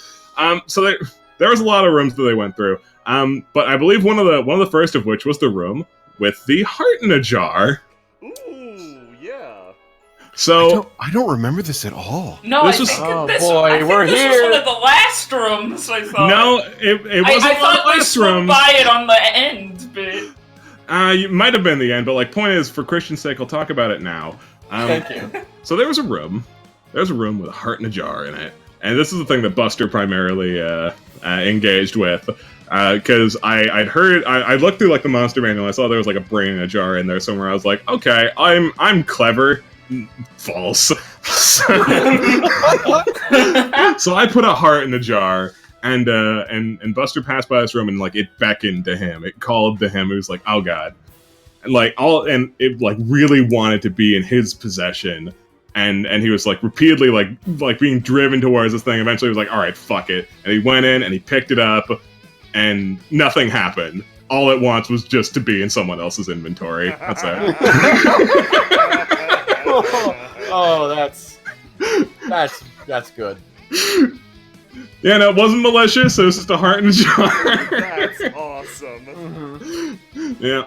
So there was a lot of rooms that they went through, but I believe one of the first of which was the room with the heart in a jar. Ooh, yeah. So I don't remember this at all. No, This I was- think Oh, this, boy, I think we're this here. was one of the last rooms, I thought. no, it wasn't I one thought of the we last swooped rooms. by it on the end bit. You might have been the end, but like point is, for Christian's sake, I'll talk about it now. Thank you. So there was a room. There's a room with a heart in a jar in it, and this is the thing that Buster primarily engaged with. Because I looked through like the monster manual. I saw there was like a brain in a jar in there somewhere. I was like, okay, I'm clever. False. So I put a heart in the jar, and Buster passed by this room, and like it beckoned to him. It called to him. It was like, oh god, and it like really wanted to be in his possession. And he was like repeatedly like being driven towards this thing. Eventually, he was like, all right, fuck it. And he went in and he picked it up. And nothing happened. All it wants was just to be in someone else's inventory. That's it. Oh, that's good. Yeah, no, it wasn't malicious. It was just a heart in a jar. That's awesome. Yeah.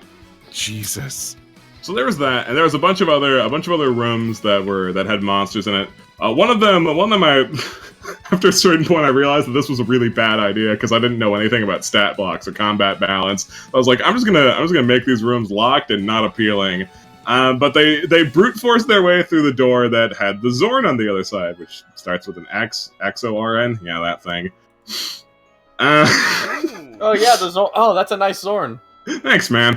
Jesus. So there was that, and there was a bunch of other rooms that had monsters in it. One of them, I after a certain point, I realized that this was a really bad idea because I didn't know anything about stat blocks or combat balance. I was like, I'm just gonna make these rooms locked and not appealing. But they brute forced their way through the door that had the Zorn on the other side, which starts with an X, X-O-R-N. Yeah, that thing. Oh yeah, the Zorn. Oh, that's a nice Zorn. Thanks, man.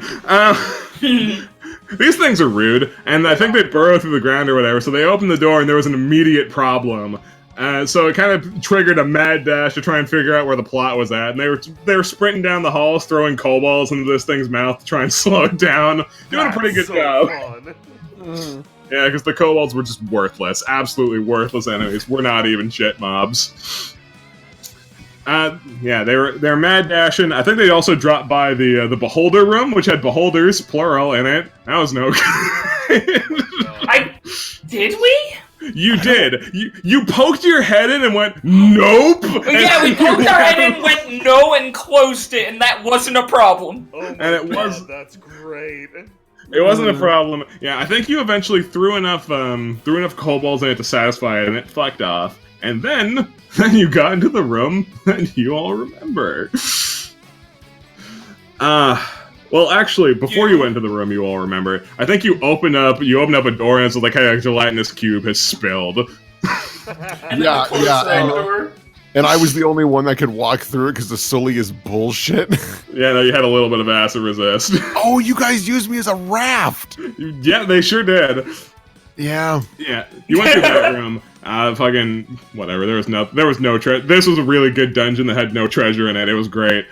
These things are rude, and I think they burrow through the ground or whatever, so they opened the door and there was an immediate problem. So it kind of triggered a mad dash to try and figure out where the plot was at, and they were sprinting down the halls, throwing kobolds into this thing's mouth to try and slow it down. Doing a pretty good job. Fun. Yeah, because the kobolds were just worthless, absolutely worthless enemies. We're not even shit mobs. Yeah, they were mad dashing. I think they also dropped by the beholder room, which had beholders plural in it. That was no good. Did we? You did. You poked your head in and went nope. Yeah, we poked our head in, went no, and closed it, and that wasn't a problem. Oh my And it God, was- that's great. It wasn't a problem. Yeah, I think you eventually threw enough kobolds in it to satisfy it, and it fucked off. And then you got into the room that you all remember. Well, Well, actually, before you went into the room, you all remember. I think you opened up a door and it's like, hey, a gelatinous cube has spilled. And Yeah, then we close yeah, that and- door. And I was the only one that could walk through it because the Sully is bullshit. Yeah, no, you had a little bit of acid resist. Oh, you guys used me as a raft. Yeah, they sure did. Yeah. Yeah, you went through that room. Fucking whatever. There was no treasure. This was a really good dungeon that had no treasure in it. It was great.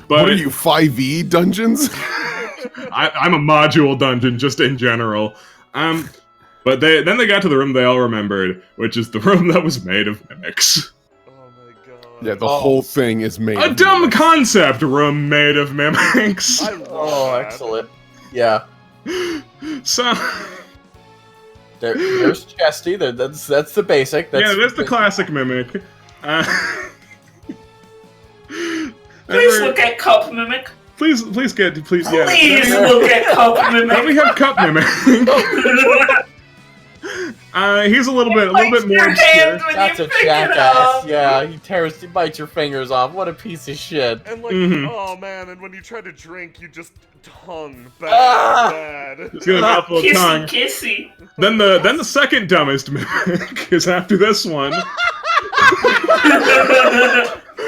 But What are you, 5e dungeons? I'm a module dungeon just in general. But then they got to the room they all remembered, which is the room that was made of mimics. Oh my god. Yeah, the whole thing is made A of dumb mimics. concept room made of mimics. I love Oh, that. excellent. Yeah. So There's Chesty. That's the basic. That's, yeah, that's the classic mimic. Please look at Cup Mimic. Please yeah. Please Then look at Cup we Mimic. have Cup Mimic. He's a little bit more obscure. That's a jackass. Yeah, he bites your fingers off. What a piece of shit. And like, Mhm. oh man, and when you try to drink, you just tongue Ah! bad. He's got a mouthful of Kissy, tongue. kissy. Then the second dumbest mimic is after this one,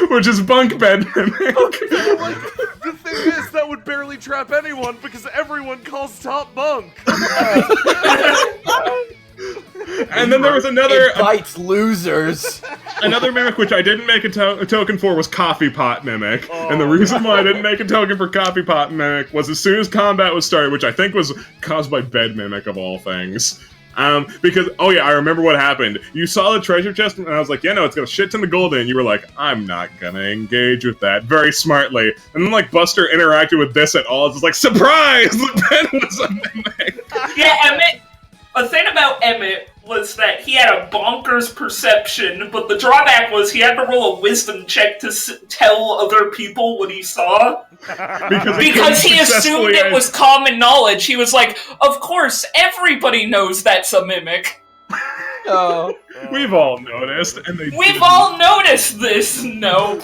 which is bunk bed mimic. The thing is, that would barely trap anyone because everyone calls top bunk. And then there was another It bites losers. another mimic which I didn't make a token for was coffee pot mimic. And the Oh. reason why I didn't make a token for coffee pot mimic was as soon as combat was started, which I think was caused by bed mimic of all things. Because, oh yeah, I remember what happened. You saw the treasure chest, and I was like, yeah, no, it's got a shit ton of gold in it. And you were like, I'm not gonna engage with that. Very smartly. And then, like, Buster interacted with this at all. It's just like, surprise! The pen was a mimic! Yeah, Emmett. A thing about Emmett was that he had a bonkers perception, but the drawback was he had to roll a wisdom check to tell other people what he saw. Because he assumed it was common knowledge. He was like, of course, everybody knows that's a mimic. Oh. We've all noticed, and they We've didn't. all noticed this. No.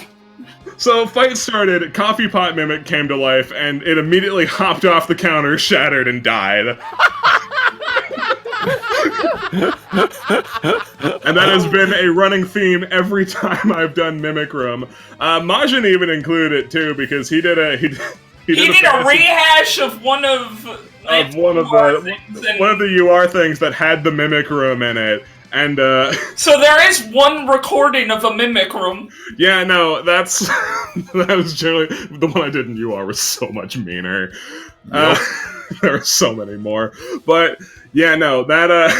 So, fight started, Coffee Pot Mimic came to life, and it immediately hopped off the counter, shattered, and died. And that has been a running theme every time I've done Mimic Room. Majin even included it, too, because he did a fantasy- rehash of one of one of the UR things that had the Mimic Room in it. And, So there is one recording of a Mimic Room. yeah, no, that was generally, the one I did in UR was so much meaner. There are so many more. But, yeah, no, that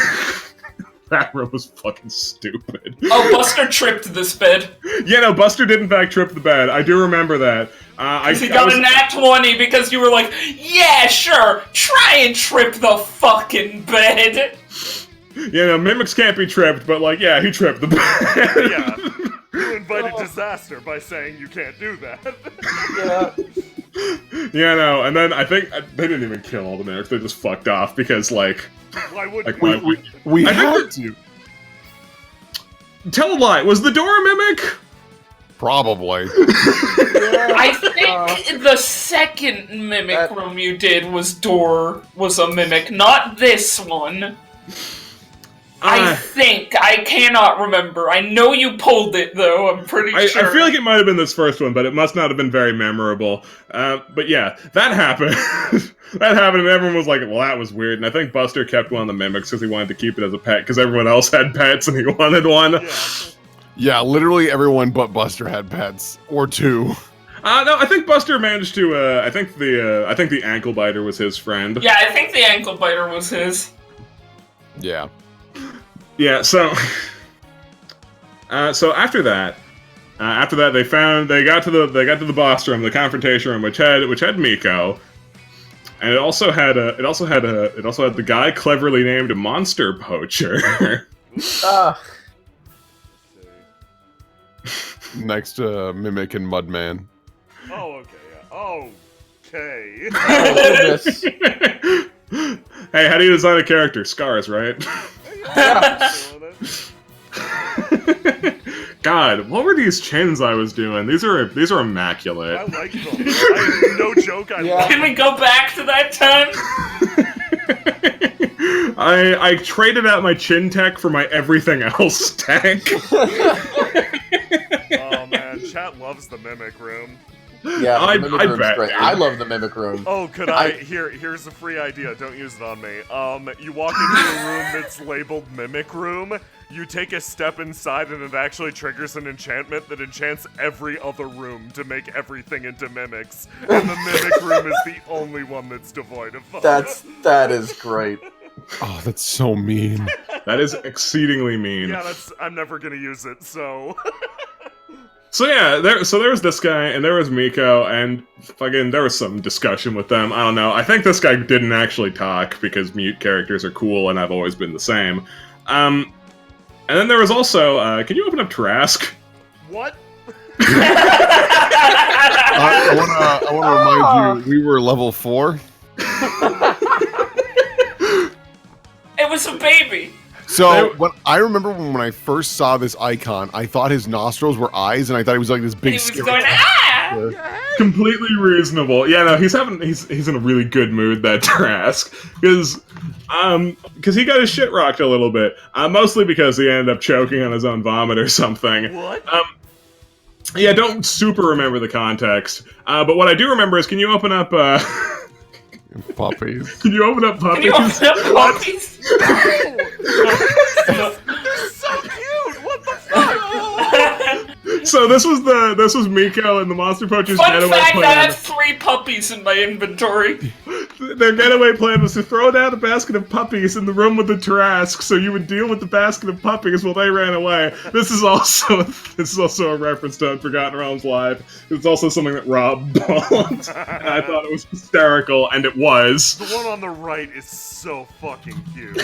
room was fucking stupid. Oh, Buster tripped this bed. Yeah, no, Buster did in fact trip the bed. I do remember that. He got a nat 20 because you were like, yeah, sure, try and trip the fucking bed. Yeah, no, mimics can't be tripped, but like, yeah, he tripped the bed. Yeah. You invited disaster by saying you can't do that. Yeah. Yeah, no, and then I think they didn't even kill all the mimics. They just fucked off because, like, Why would Like, you? We I think had that- to. tell a lie. Was the door a mimic? Probably. I think the second Mimic Room you did was a Mimic, not this one. I think. I cannot remember. I know you pulled it, though, I'm pretty sure. I feel like it might have been this first one, but it must not have been very memorable. But yeah, that happened. That happened, and everyone was like, well, that was weird. And I think Buster kept one of the mimics because he wanted to keep it as a pet, because everyone else had pets and he wanted one. Yeah. Yeah, literally everyone but Buster had pets. Or two. No, I think Buster managed to, I think the ankle biter was his friend. Yeah, I think the ankle biter was his. Yeah. Yeah, so... so after that they got to the boss room, the confrontation room, which had Miko, and it also had the guy cleverly named Monster Poacher. Next to Mimic and Mudman. Oh, okay. Yeah. Okay. Goodness. Hey, how do you design a character? Scars, right? God, what were these chins I was doing? These are I immaculate. like them. No joke, I Yeah. love Can we go back to that time? I traded out my chin tech for my everything else tech. Oh man, chat loves the mimic room. Yeah, I the Mimic Room's bet, great. dude. I love the Mimic Room. Oh, could here's a free idea, don't use it on me. You walk into a room that's labeled Mimic Room, you take a step inside and it actually triggers an enchantment that enchants every other room to make everything into mimics. And the Mimic Room is the only one that's devoid of fun. That is great. Oh, that's so mean. That is exceedingly mean. Yeah, I'm never gonna use it, so... So yeah, there was this guy, and there was Miko, and fucking there was some discussion with them. I don't know. I think this guy didn't actually talk because mute characters are cool, and I've always been the same. And then there was also, can you open up Trask? What? I want to remind you, we were level 4. It was a baby. So I remember when I first saw this icon, I thought his nostrils were eyes, and I thought he was like this He big was scary. going, ah! Completely reasonable. Yeah, no, he's in a really good mood, that Trask, because he got his shit rocked a little bit, mostly because he ended up choking on his own vomit or something. What? Yeah, don't super remember the context, but what I do remember is, can you open up Puppies. Can you open up Can you puppies? open up puppies? They're so cute! What the fuck? So this was Miko and the Monster Poachers Fun getaway fact, I plan. have 3 puppies in my inventory. Their getaway plan was to throw down a basket of puppies in the room with the Trask, so you would deal with the basket of puppies while they ran away. This is also a reference to Unforgotten Realms Live. It's also something that Rob bought, and I thought it was hysterical, and it was. The one on the right is so fucking cute.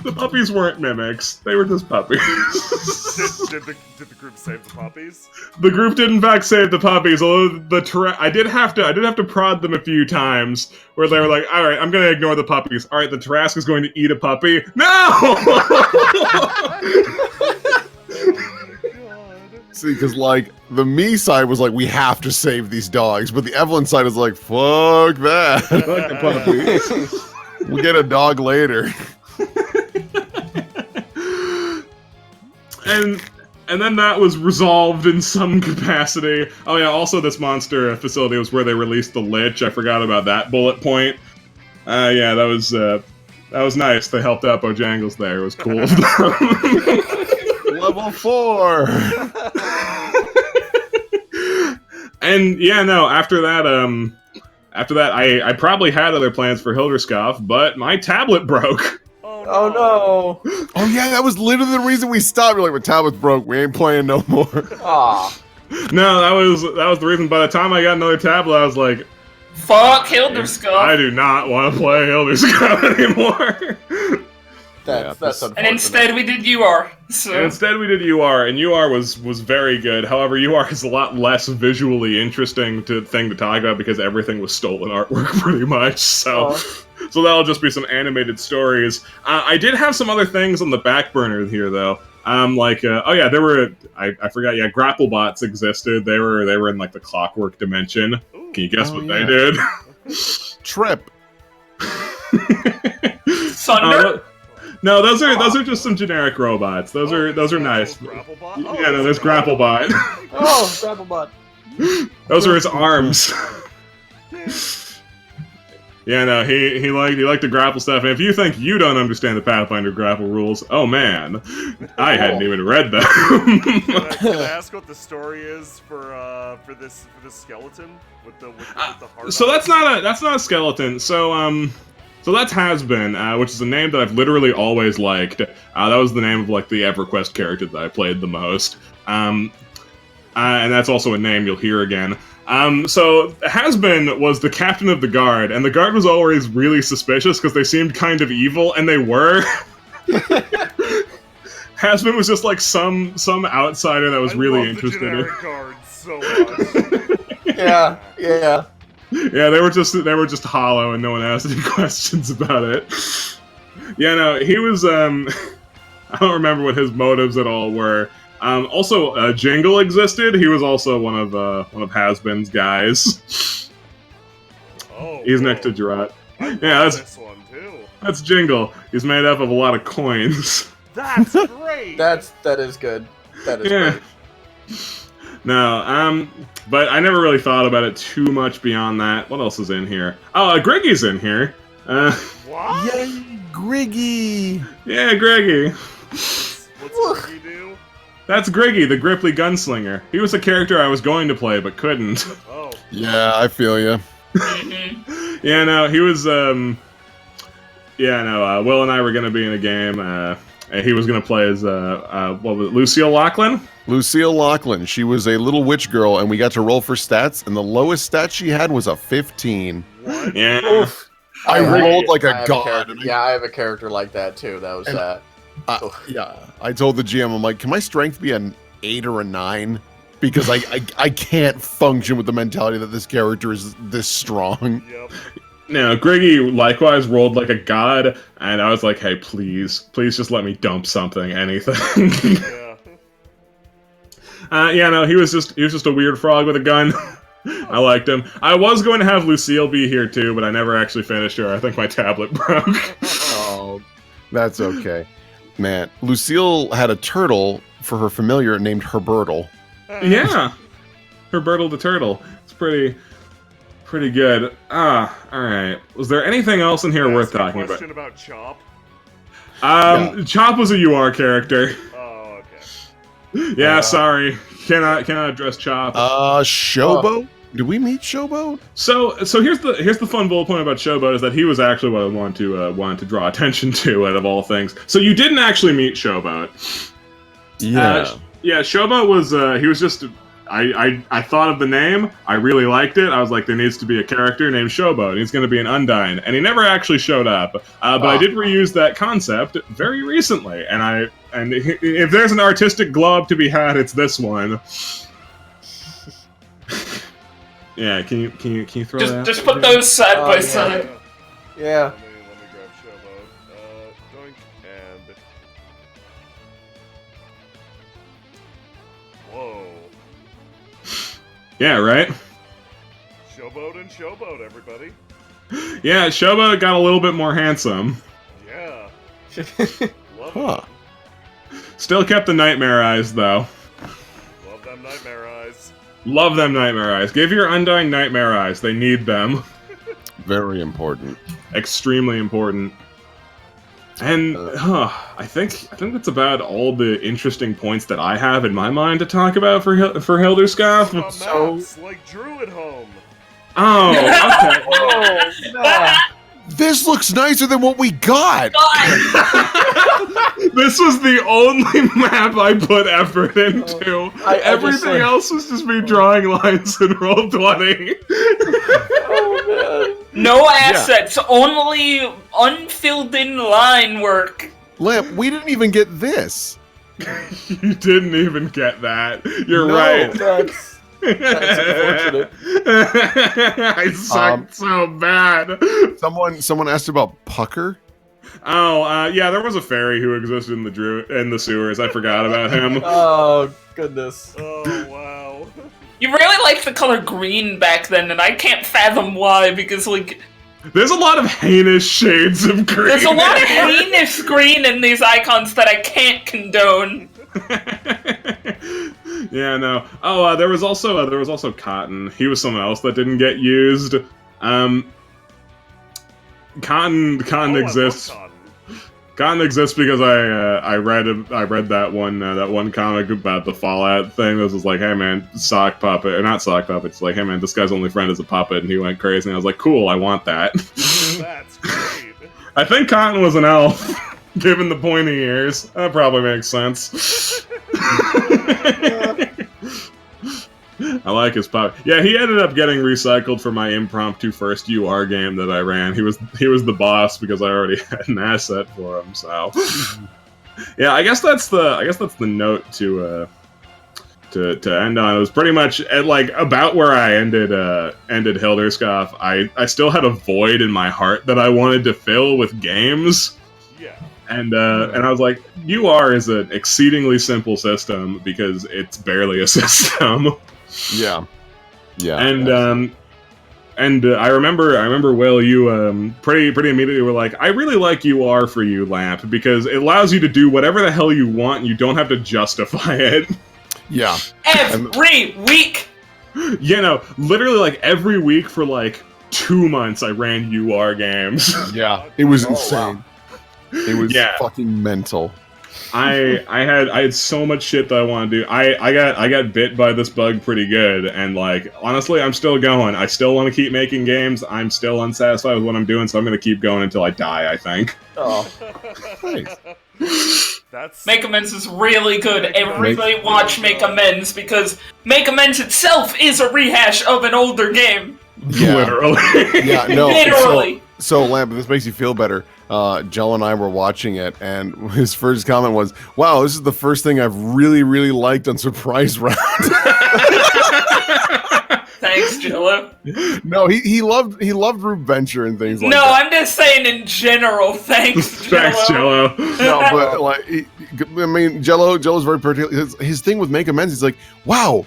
The puppies weren't mimics; they were just puppies. Did the group save the puppies? The group did in fact save the puppies, although I did have to prod them a few times where they were like, "All right, I'm going to ignore the puppies. All right, the Trask is going to eat a puppy." No! See, because like the me side was like, we have to save these dogs, but the Evelyn side is like, fuck that. Fuck the puppies. We'll get a dog later. And then that was resolved in some capacity. Oh yeah, also this monster facility was where they released the Lich. I forgot about that bullet point. Yeah, that was nice. They helped out Bojangles there. It was cool of them. Level 4. And yeah, no, after that, I probably had other plans for Hilderskoff, but my tablet broke. Oh no! Oh yeah, that was literally the reason we stopped. We're like, my tablet's broke. We ain't playing no more. Ah, No, that was the reason. By the time I got another tablet, I was like, Fuck I Hilderskull. do not want to play Hilderskoff anymore. that's unfortunate. And instead we did UR. So And instead we did UR, and UR was very good. However, UR is a lot less visually interesting thing to talk about because everything was stolen artwork pretty much. So that'll just be some animated stories. I did have some other things on the back burner here though. There were I forgot. Yeah, Grapplebots existed. They were in like the Clockwork dimension. Can you guess what they did? Trip. Thunder. No, those are just some generic robots. Those are nice. Grapplebot? Yeah, no, there's Grapplebot. Oh, Grapplebot. Those are his arms. Yeah, no, he liked to grapple stuff, and if you think you don't understand the Pathfinder grapple rules, oh man, I hadn't even read them. Can I ask what the story is for this skeleton with the heart? So that's not a skeleton. So that's Has-Been, which is a name that I've literally always liked. That was the name of like the EverQuest character that I played the most. And that's also a name you'll hear again. So Has-Been was the captain of the guard, and the guard was always really suspicious because they seemed kind of evil, and they were. Has-Been was just like some outsider that was really interested in it. Cards so much. Yeah. Yeah, they were just hollow, and no one asked any questions about it. Yeah, no, he was. I don't remember what his motives at all were. Also, Jingle existed. He was also one of Has-Been's guys. Oh, He's next to Gerard. I Yeah, love that's this one too. that's Jingle. He's made up of a lot of coins. That's great. that is good. That is Yeah. great. No, but I never really thought about it too much beyond that. What else is in here? Oh, Greggy's in here. What? Yay, Griggy! Yeah, Greggy. What's Greggy do? That's Greggy, the Gripply gunslinger. He was a character I was going to play but couldn't. Oh, Yeah, I feel you. Mhm. Yeah, no, he was. Yeah, no. Will and I were gonna be in a game. And he was gonna play as what was it, Lucille Lachlan? Lucille Lachlan. She was a little witch girl, and we got to roll for stats, and the lowest stat she had was a 15. what? Yeah. I rolled like I a have god. character- yeah, I have a character like that too. That was And- that. Yeah, I told the GM, I'm like, can my strength be an 8 or a 9? Because I can't function with the mentality that this character is this strong. Yep. No, Greggy likewise rolled like a god, and I was like, "Hey, please just let me dump something, anything." Yeah. Yeah, no, he was just a weird frog with a gun. I liked him. I was going to have Lucille be here too, but I never actually finished her. I think my tablet broke. Oh, that's okay. Man, Lucille had a turtle for her familiar named Herbertle. Yeah, Herbertle the turtle. It's pretty good. All right. Was there anything else in here worth Ask a talking about? question about Chop. Chop was a UR character. Oh, okay. Yeah, sorry, cannot address Chop. Showboat? Did we meet Showboat? So here's the fun bullet point about Showboat is that he was actually what I wanted to draw attention to out of all things. So you didn't actually meet Showboat. Yeah. Yeah, Showboat was he was just I thought of the name, I really liked it. I was like, there needs to be a character named Showboat, and he's going to be an Undyne, and he never actually showed up. But I did reuse that concept very recently, and if there's an artistic glob to be had, it's this one. Yeah, can you throw that? Just put those side Oh, by yeah. side. Yeah. Let me grab Showboat. Doink and. Whoa. Yeah, right. Showboat and Showboat, everybody. Yeah, Showboat got a little bit more handsome. Yeah. Love Huh. it. Still kept the nightmare eyes though. Love them nightmare eyes. Love them nightmare eyes. Give your Undyne nightmare eyes. They need them. Very important. Extremely important. And I think that's about all the interesting points that I have in my mind to talk about for Hilderscoff. Maps like Druid Home. Oh, okay. Oh, no. This looks nicer than what we got. This was the only map I put effort into. I just Everything said- else was just me drawing lines in Roll20. Oh, man. No assets, only unfilled in line work. Lamp, we didn't even get this. You didn't even get that. You're No. right. That's unfortunate. I sucked so bad. Someone asked about Pucker. Oh, yeah, there was a fairy who existed in the sewers. I forgot about him. Oh, goodness. Oh, wow. You really liked the color green back then, and I can't fathom why, because, like, There's a lot of heinous shades of green. there's a lot of heinous green in these icons that I can't condone. Yeah, no. Oh, there was also Cotton. He was someone else that didn't get used. Cotton Oh, I love exists. Cotton. Cotton exists because I read that one comic about the Fallout thing. That was like, hey man, sock puppet, or not sock puppet. It's like, hey man, this guy's only friend is a puppet, and he went crazy. And I was like, cool, I want that. That's great. I think Cotton was an elf, given the pointy ears. That probably makes sense. I like his pop. Yeah, he ended up getting recycled for my impromptu first UR game that I ran. He was the boss because I already had an asset for him. So, yeah, I guess that's the note to end on. It was pretty much at like about where I ended Hilderscoff. I still had a void in my heart that I wanted to fill with games. Yeah. And I was like, UR is an exceedingly simple system because it's barely a system. Yeah. Yeah. And I remember, Will, you pretty immediately were like, I really like UR for you, Lamp, because it allows you to do whatever the hell you want, and you don't have to justify it. Yeah. Every week. You know, literally like every week for like 2 months, I ran UR games. Yeah. It was Oh, insane. wow. It was Yeah. fucking mental. I had so much shit that I want to do. I got bit by this bug pretty good, and like honestly, I'm still going. I still want to keep making games. I'm still unsatisfied with what I'm doing, so I'm gonna keep going until I die, I think. Oh, Nice. That's Make Amends is really good. Everybody Make- watch Make Amends because Make Amends itself is a rehash of an older game. Yeah. Literally. Yeah, no. Literally. So Lamp, if this makes you feel better, Jell and I were watching it, and his first comment was, "Wow, this is the first thing I've really, really liked on Surprise Round." Thanks, Jello. No, he loved Root Venture and things like No, that. I'm just saying in general. Thanks, Jello. Thanks, Jello. No, but like, I mean, Jello's very particular. His thing with Make Amends is like, wow,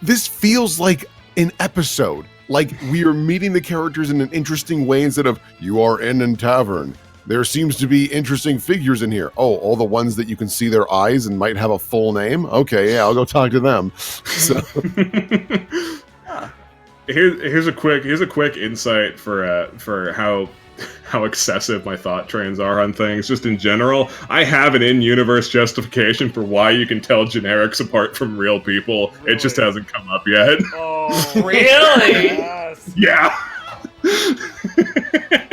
this feels like an episode. Like we are meeting the characters in an interesting way instead of you are in tavern. There seems to be interesting figures in here. Oh, all the ones that you can see their eyes and might have a full name. Okay, yeah, I'll go talk to them. So Here's a quick insight for how excessive my thought trains are on things. Just in general, I have an in-universe justification for why you can tell generics apart from real people. It just Really? hasn't come up yet. Oh, Really? yes. Yeah.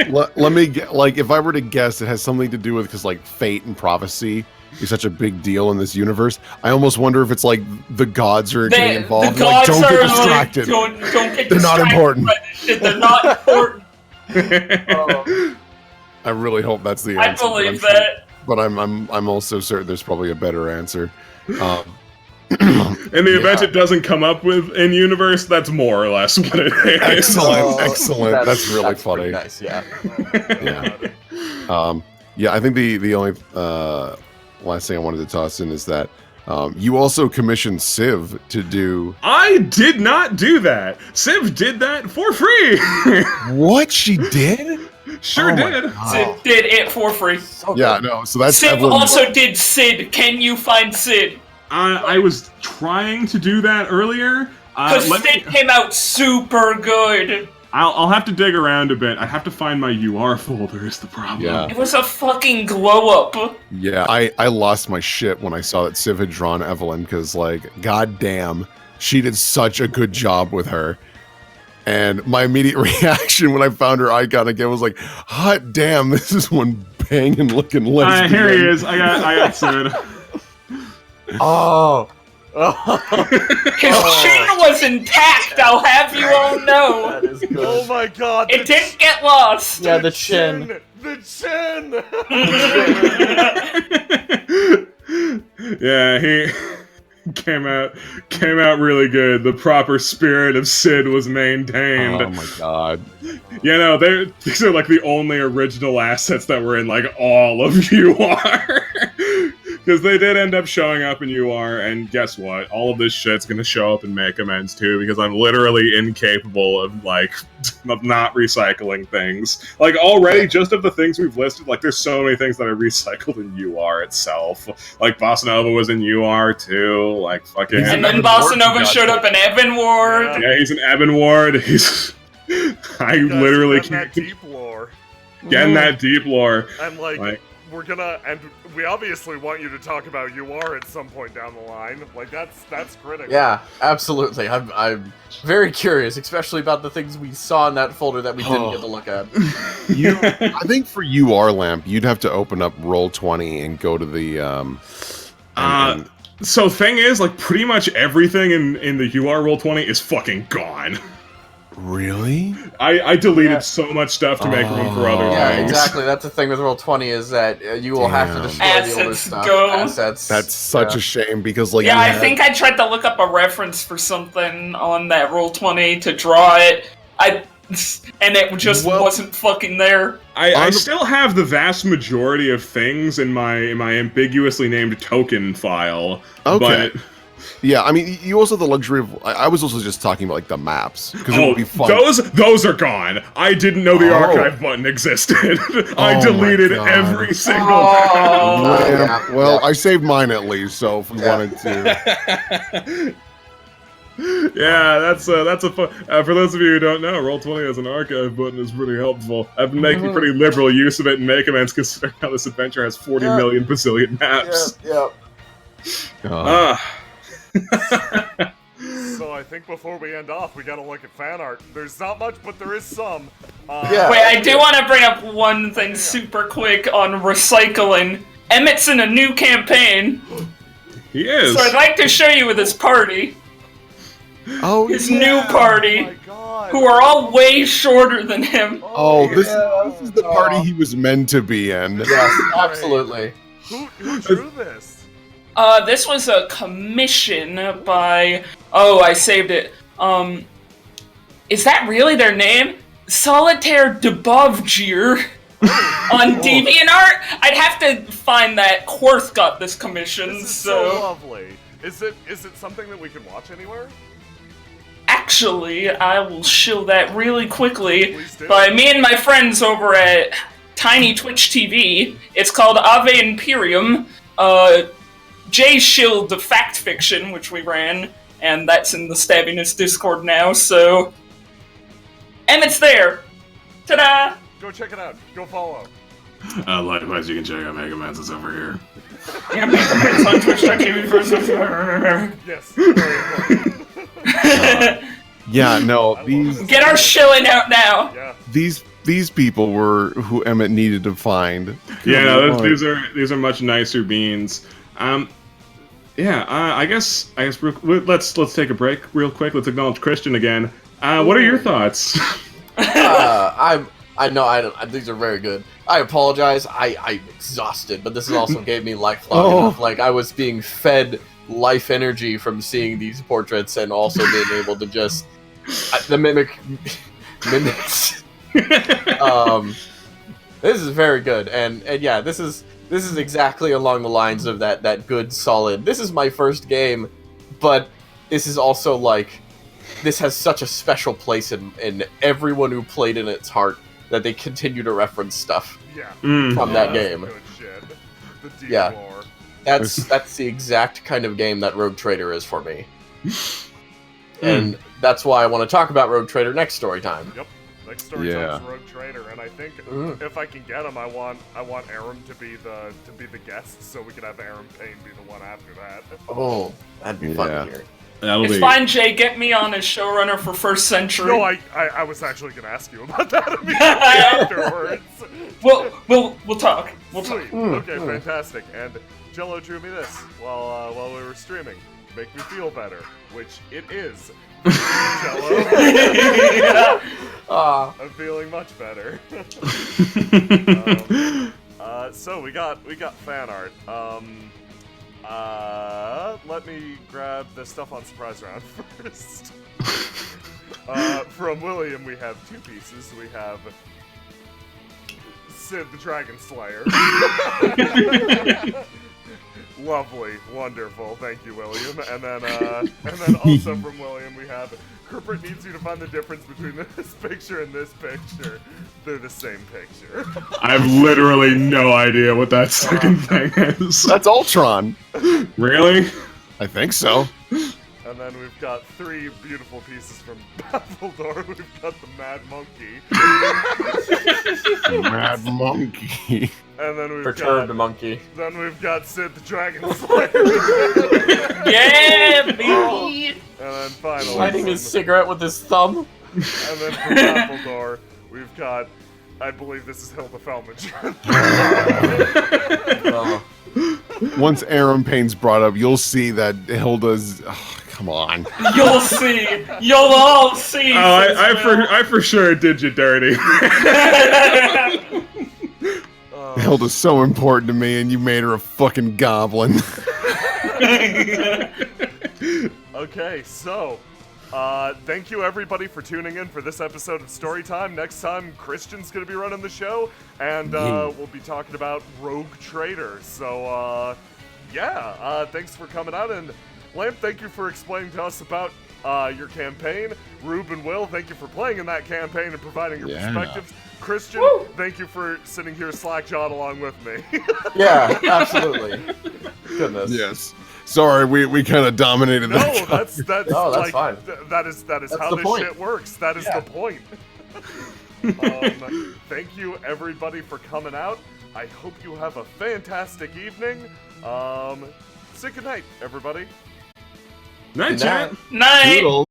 let me get, like, if I were to guess, it has something to do with because like fate and prophecy is such a big deal in this universe. I almost wonder if it's like the gods are getting involved. The Like, gods don't are get like, distracted. don't get They're not distracted important. by this shit. They're not important. I really hope that's the I answer. but I'm believe sure- that. But I'm also certain there's probably a better answer. In the event Yeah. it doesn't come up with in universe, that's more or less what it is. Excellent, excellent. That's really pretty funny. Nice, yeah. Yeah. Yeah, I think the only last thing I wanted to toss in is that you also commissioned Civ to do I did not do that. Civ did that for free. what she did. Sure Oh my did. God. Sid did it for free. So Yeah, good. no. So that's Sid Evelyn. also did Sid. Can you find Sid? I was trying to do that earlier. Because Let Sid me, came out super good. I'll have to dig around a bit. I have to find my UR folder is the problem. Yeah. It was a fucking glow up. Yeah, I lost my shit when I saw that Civ had drawn Evelyn because, like, goddamn, she did such a good job with her. And my immediate reaction when I found her icon again was like, hot damn, this is one banging looking lesbian. Here he is. I got Sid. Oh. His chin was intact, I'll have you all know. That is good. Oh my god. It didn't get lost. Yeah, the chin. The chin. Yeah, he came out really good. The proper spirit of Sid was maintained. Oh my god. You know, these are like the only original assets that were in like all of UR. Because they did end up showing up in UR, and guess what? All of this shit's gonna show up in Make Amends too, because I'm literally incapable of like of not recycling things. Like already, just of the things we've listed, like there's so many things that I recycled in UR itself. Like Bossa Nova was in UR too. Like fucking. And then Evan Bossa Ward Nova got showed up in Evan Ward. Yeah. Yeah, he's an Evan Ward. He's. I literally Getting that can't deep lore. get in that deep lore. And Like- we're gonna, and we obviously want you to talk about UR at some point down the line. Like that's critical. Yeah, absolutely. I'm very curious, especially about the things we saw in that folder that we didn't get to look at. I think for UR Lamp, you'd have to open up Roll20 and go to the and- So thing is, like pretty much everything in the UR Roll20 is fucking gone. really? I deleted Yeah. so much stuff to make room for other Yeah, things. exactly. That's the thing with Roll20 is that you will have to Damn. destroy the older Assets stuff. go. Assets. That's such a shame because like Yeah, you I had- think I tried to look up a reference for something on that Roll20 to draw it. and it just Well- wasn't fucking there. I still have the vast majority of things in my ambiguously named token file. Okay. But Yeah, I mean, you also have the luxury of. I was also just talking about like the maps because it would be fun. those are gone. I didn't know the Oh. archive button existed. I Oh my deleted God. every single. Oh. Yeah, well, I saved mine at least, so if we wanted to. Yeah, that's a fun. For those of you who don't know, Roll20 has an archive button is pretty helpful. I've been making pretty liberal use of it in Mega Man's, considering how this adventure has 40 million bazillion maps. Ah. So I think before we end off, we gotta look at fan art. There's not much, but there is some. Yeah. Wait, I do want to bring up one thing super quick on recycling. Emmett's in a new campaign, He is. so I'd like to show you with his party. Oh, His yeah. new Oh party, my god. who are all way shorter than him. Oh, this is the party he was meant to be in. Yes, absolutely. Who drew this? This was a commission by. Oh, I saved it. Is that really their name? Solitaire Debovgir on DeviantArt? I'd have to find that. Quarth got this commission, This is so so. lovely. Is it something that we can watch anywhere? Actually, I will shill that really quickly Please do. by me and my friends over at Tiny Twitch TV. It's called Ave Imperium. Jay shilled the Fact Fiction, which we ran, and that's in the Stabbiness Discord now, so... Emmett's there! Ta-da! Go check it out. Go follow. Likewise, you can check out Mega Man's. It's over here. Yeah, make the prints on Twitch.tv first. Yes. Very important. Yeah, no, I these love it. Get our shilling out now! Yeah. these people were who Emmett needed to find. Yeah, no, Come on. these are much nicer beans. Yeah, I guess let's take a break real quick. Let's acknowledge Christian again. What are your thoughts? I know these are very good. I apologize. I'm exhausted, but this also gave me lifelong Oh. enough. Like I was being fed life energy from seeing these portraits and also being able to just the mimics. This is very good, and yeah, this is exactly along the lines of that good solid. This is my first game, but this is also like this has such a special place in everyone who played in its heart that they continue to reference stuff Yeah. from that That's game. Good shit. The deep Yeah. lore. That's the exact kind of game that Rogue Trader is for me. And that's why I want to talk about Rogue Trader next story time. Yep. Next story Yeah. time's Rogue Trader, and I think if I can get him, I want Aram to be the guest, so we can have Aram Payne be the one after that. Oh, that'd be fun Yeah. to hear. That'll It's be. fine, Jay, get me on as showrunner for First Century. No, I was actually gonna ask you about that immediately afterwards. We'll talk. We'll talk. Sweet. Okay, fantastic. And Jello drew me this while we were streaming. Make me feel better, which it is. Jello. I'm feeling much better. So we got fan art. Let me grab the stuff on Surprise Round first. From William, we have two pieces. We have Sid the Dragon Slayer. Lovely, wonderful. Thank you, William. And then also from William, we have Herbert needs you to find the difference between this picture and this picture. They're the same picture. I have literally no idea what that second thing is. That's Ultron. Really? I think so. And then we've got three beautiful pieces from Baffledore. We've got the Mad Monkey. Mad monkey. And then we've Perturbed monkey. Then we've got Sid the Dragon Slayer. Yeah, baby! And then finally, Lighting his cigarette with his thumb. and then from Baffledore, we've got, I believe this is Hilda Felminger. Oh. Once Aram Payne's brought up, you'll see that Hilda's. Oh, come on. You'll see. You'll all see. Oh, says Will. I for sure did you dirty. Hilda's so important to me, and you made her a fucking goblin. Okay, so Thank you, everybody, for tuning in for this episode of Storytime. Next time, Christian's going to be running the show, and we'll be talking about Rogue Trader. So, thanks for coming out. And, Lamp, thank you for explaining to us about your campaign. Rube and Will, thank you for playing in that campaign and providing your perspectives. Christian, thank you for sitting here slack-jawed along with me. Yeah, absolutely. Goodness. Yes. Sorry, we kind of dominated that. No, that's No, that's like, fine. That is how the this point. shit works. That is Yeah. the point. Thank you, everybody, for coming out. I hope you have a fantastic evening. Say goodnight, everybody. Night, chat. Night. Doodle.